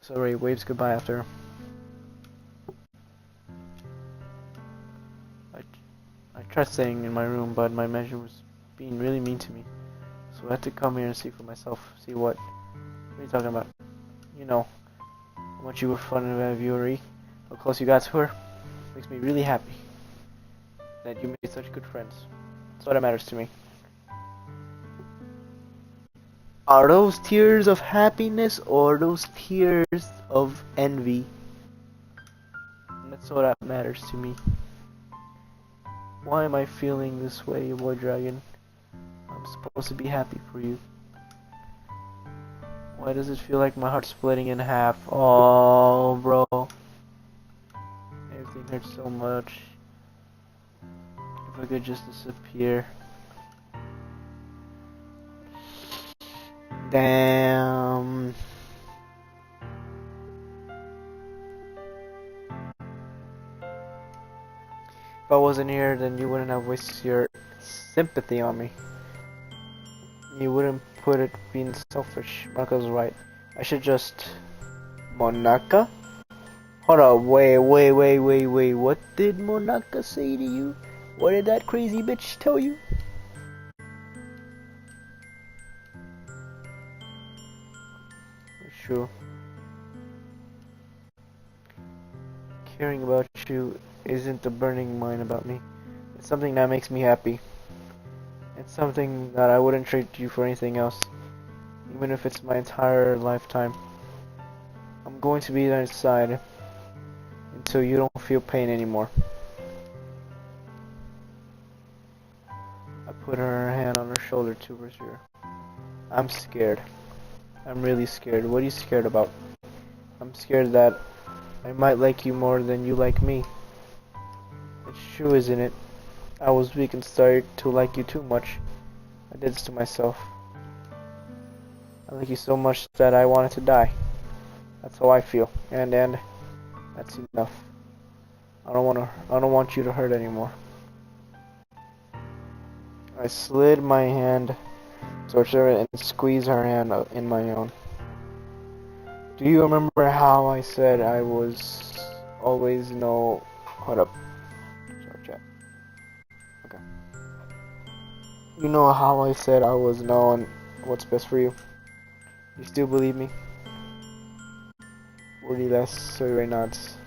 So Ray waves goodbye after. I tried staying in my room, but my manager was being really mean to me. So I had to come here and see for myself. See what are you talking about? You know, how much you were fun of Yuri, how close you got to her. Makes me really happy that you made such good friends. That's what matters to me. Are those tears of happiness or those tears of envy? And that's what matters to me. Why am I feeling this way, boy dragon? I'm supposed to be happy for you. Why does it feel like my heart's splitting in half? Oh, bro. Everything hurts so much. If I could just disappear. Damn. If I wasn't here, then you wouldn't have wasted your sympathy on me. You wouldn't put it being selfish. Monaka's right. I should just... Monaka? Hold up, wait. What did Monaka say to you? What did that crazy bitch tell you? Sure. Caring about you isn't a burning mind about me. It's something that makes me happy. It's something that I wouldn't trade you for anything else. Even if it's my entire lifetime. I'm going to be there inside until you don't feel pain anymore. I put her hand on her shoulder to reassure. I'm scared. I'm really scared. What are you scared about? I'm scared that I might like you more than you like me. It's true, isn't it? I was weak and started to like you too much. I did this to myself. I like you so much that I wanted to die. That's how I feel. And that's enough. I don't want you to hurt anymore. I slid my hand towards her and squeezed her hand in my own. Do you remember how I said I was always know... Hold up. Sorry, chat. Okay. You know how I said I was knowing what's best for you? You still believe me? Wordy less, so right nods.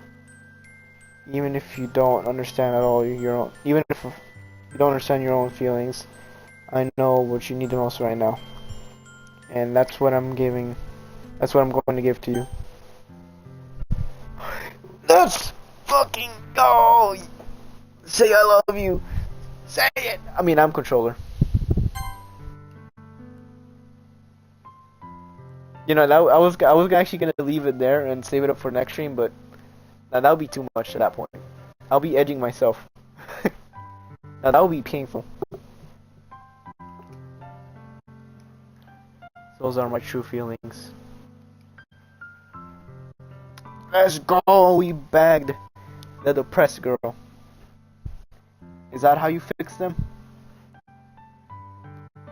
Even if you don't understand at all your own, even if you don't understand your own feelings, I know what you need the most right now, and that's what I'm giving. That's what I'm going to give to you. Let's fucking go! Say I love you. Say it. I mean, I'm controller. You know, I was actually gonna leave it there and save it up for next stream, but now that would be too much at that point. I'll be edging myself. Now that would be painful. Those are my true feelings. Let's go. We bagged the depressed girl. Is that how you fix them?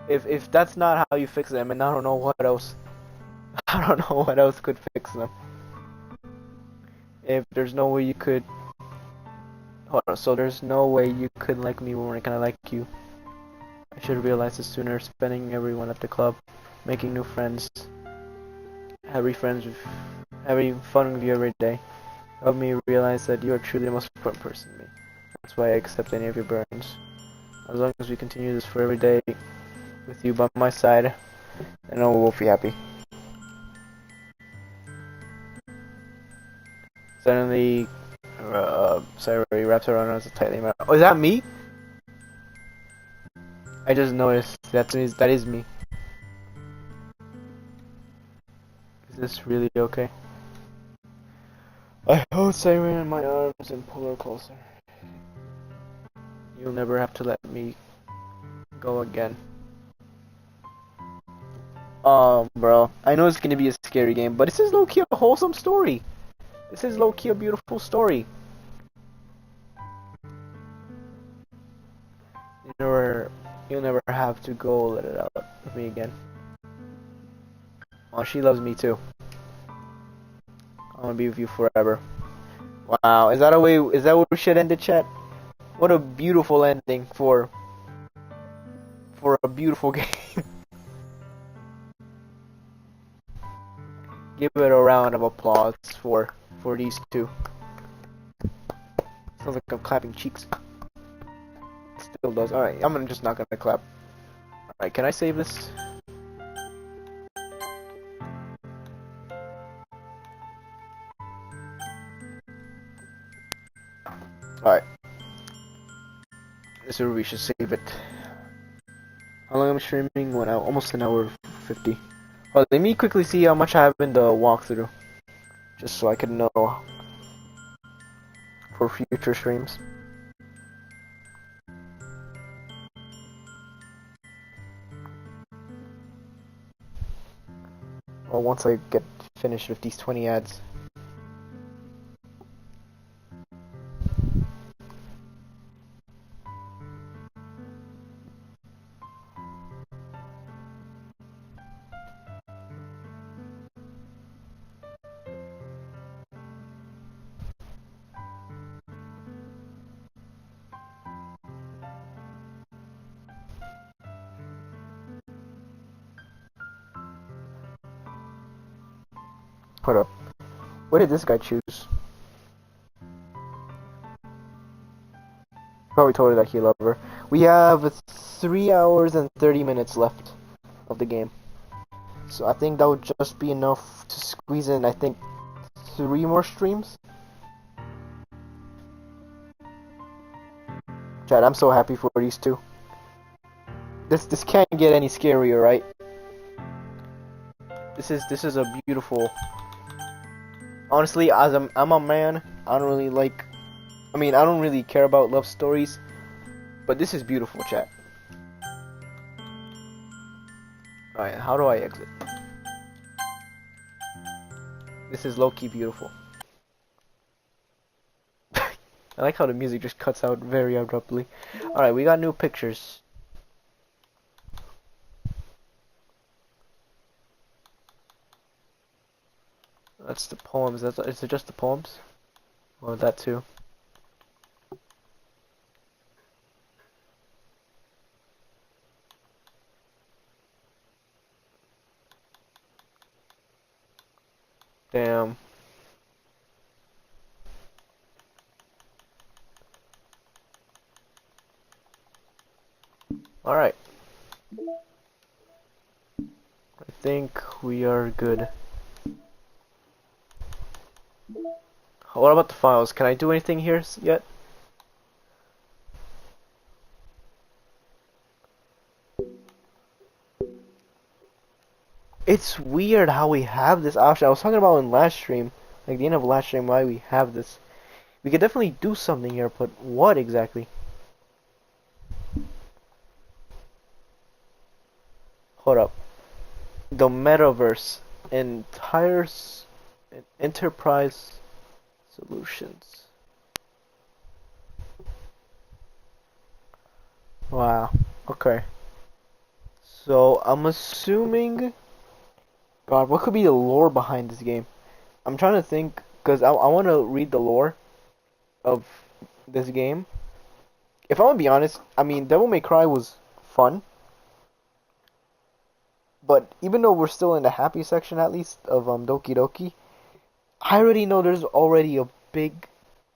If that's not how you fix them, and I don't know what else. I don't know what else could fix them. If there's no way you could. Hold on, so there's no way you could like me when I like you. I should have realized this sooner. Spending everyone at the club, making new friends, having fun with you every day, helped me realize that you are truly the most important person to me. That's why I accept any of your burdens. As long as we continue this for every day with you by my side, I know we'll be happy. Suddenly, Sayori wraps around us tightly. Oh, is that me? I just noticed that is me. Is this really okay? I hold Sayori in my arms and pull her closer. You'll never have to let me go again. Bro, I know it's gonna be a scary game, but this is low-key a wholesome story. This is low-key a beautiful story. You'll never have to go let it out with me again. Oh, she loves me too. I wanna be with you forever. Wow, is that what we should end the chat? What a beautiful ending for a beautiful game. Give it a round of applause for these two. Sounds like I'm clapping cheeks. Still does. Alright, I'm just not gonna clap. Alright, can I save this? Alright. This is where we should save it. How long am I streaming? 1 hour, almost an hour 50. Oh, let me quickly see how much I have in the walkthrough. Just so I can know for future streams. Well, once I get finished with these 20 ads. Hold up. What did this guy choose? Probably told her that he loved her. We have 3 hours and 30 minutes left of the game. So I think that would just be enough to squeeze in, I think, 3 more streams. Chad, I'm so happy for these two. This can't get any scarier, right? This is a beautiful. Honestly, as I'm a man, I don't really like. I mean, I don't really care about love stories, but this is beautiful, chat. All right, how do I exit? This is low-key beautiful. I like how the music just cuts out very abruptly. All right, we got new pictures. That's the poems. Is it just the poems? Well, that too. Damn. Alright. I think we are good. What about the files? Can I do anything here yet? It's weird how we have this option. I was talking about in last stream, like the end of last stream, why we have this. We could definitely do something here, but what exactly? Hold up. The metaverse, entire enterprise solutions. Wow. Okay. So I'm assuming. God, what could be the lore behind this game? I'm trying to think because I want to read the lore of this game. If I want to be honest, I mean, Devil May Cry was fun, but even though we're still in the happy section at least of Doki Doki, I already know there's already a big,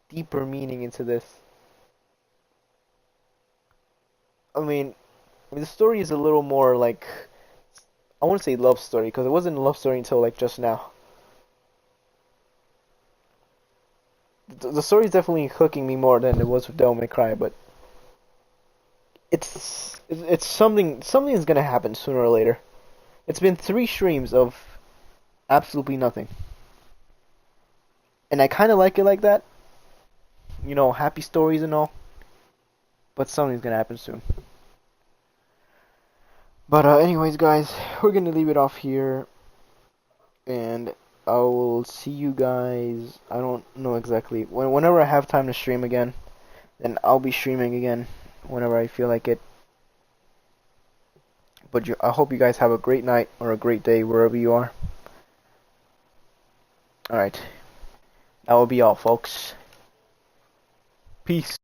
deeper meaning into this. I mean, the story is a little more like I want to say love story because it wasn't a love story until like just now. The story is definitely hooking me more than it was with Devil May Cry, but it's something is gonna happen sooner or later. It's been 3 streams of absolutely nothing, and I kind of like it like that. You know, happy stories and all, but something's gonna happen soon. But anyways, guys, we're gonna leave it off here, and I will see you guys. I don't know exactly whenever I have time to stream again, then I'll be streaming again whenever I feel like it. But I hope you guys have a great night or a great day wherever you are. Alright. That will be all, folks. Peace.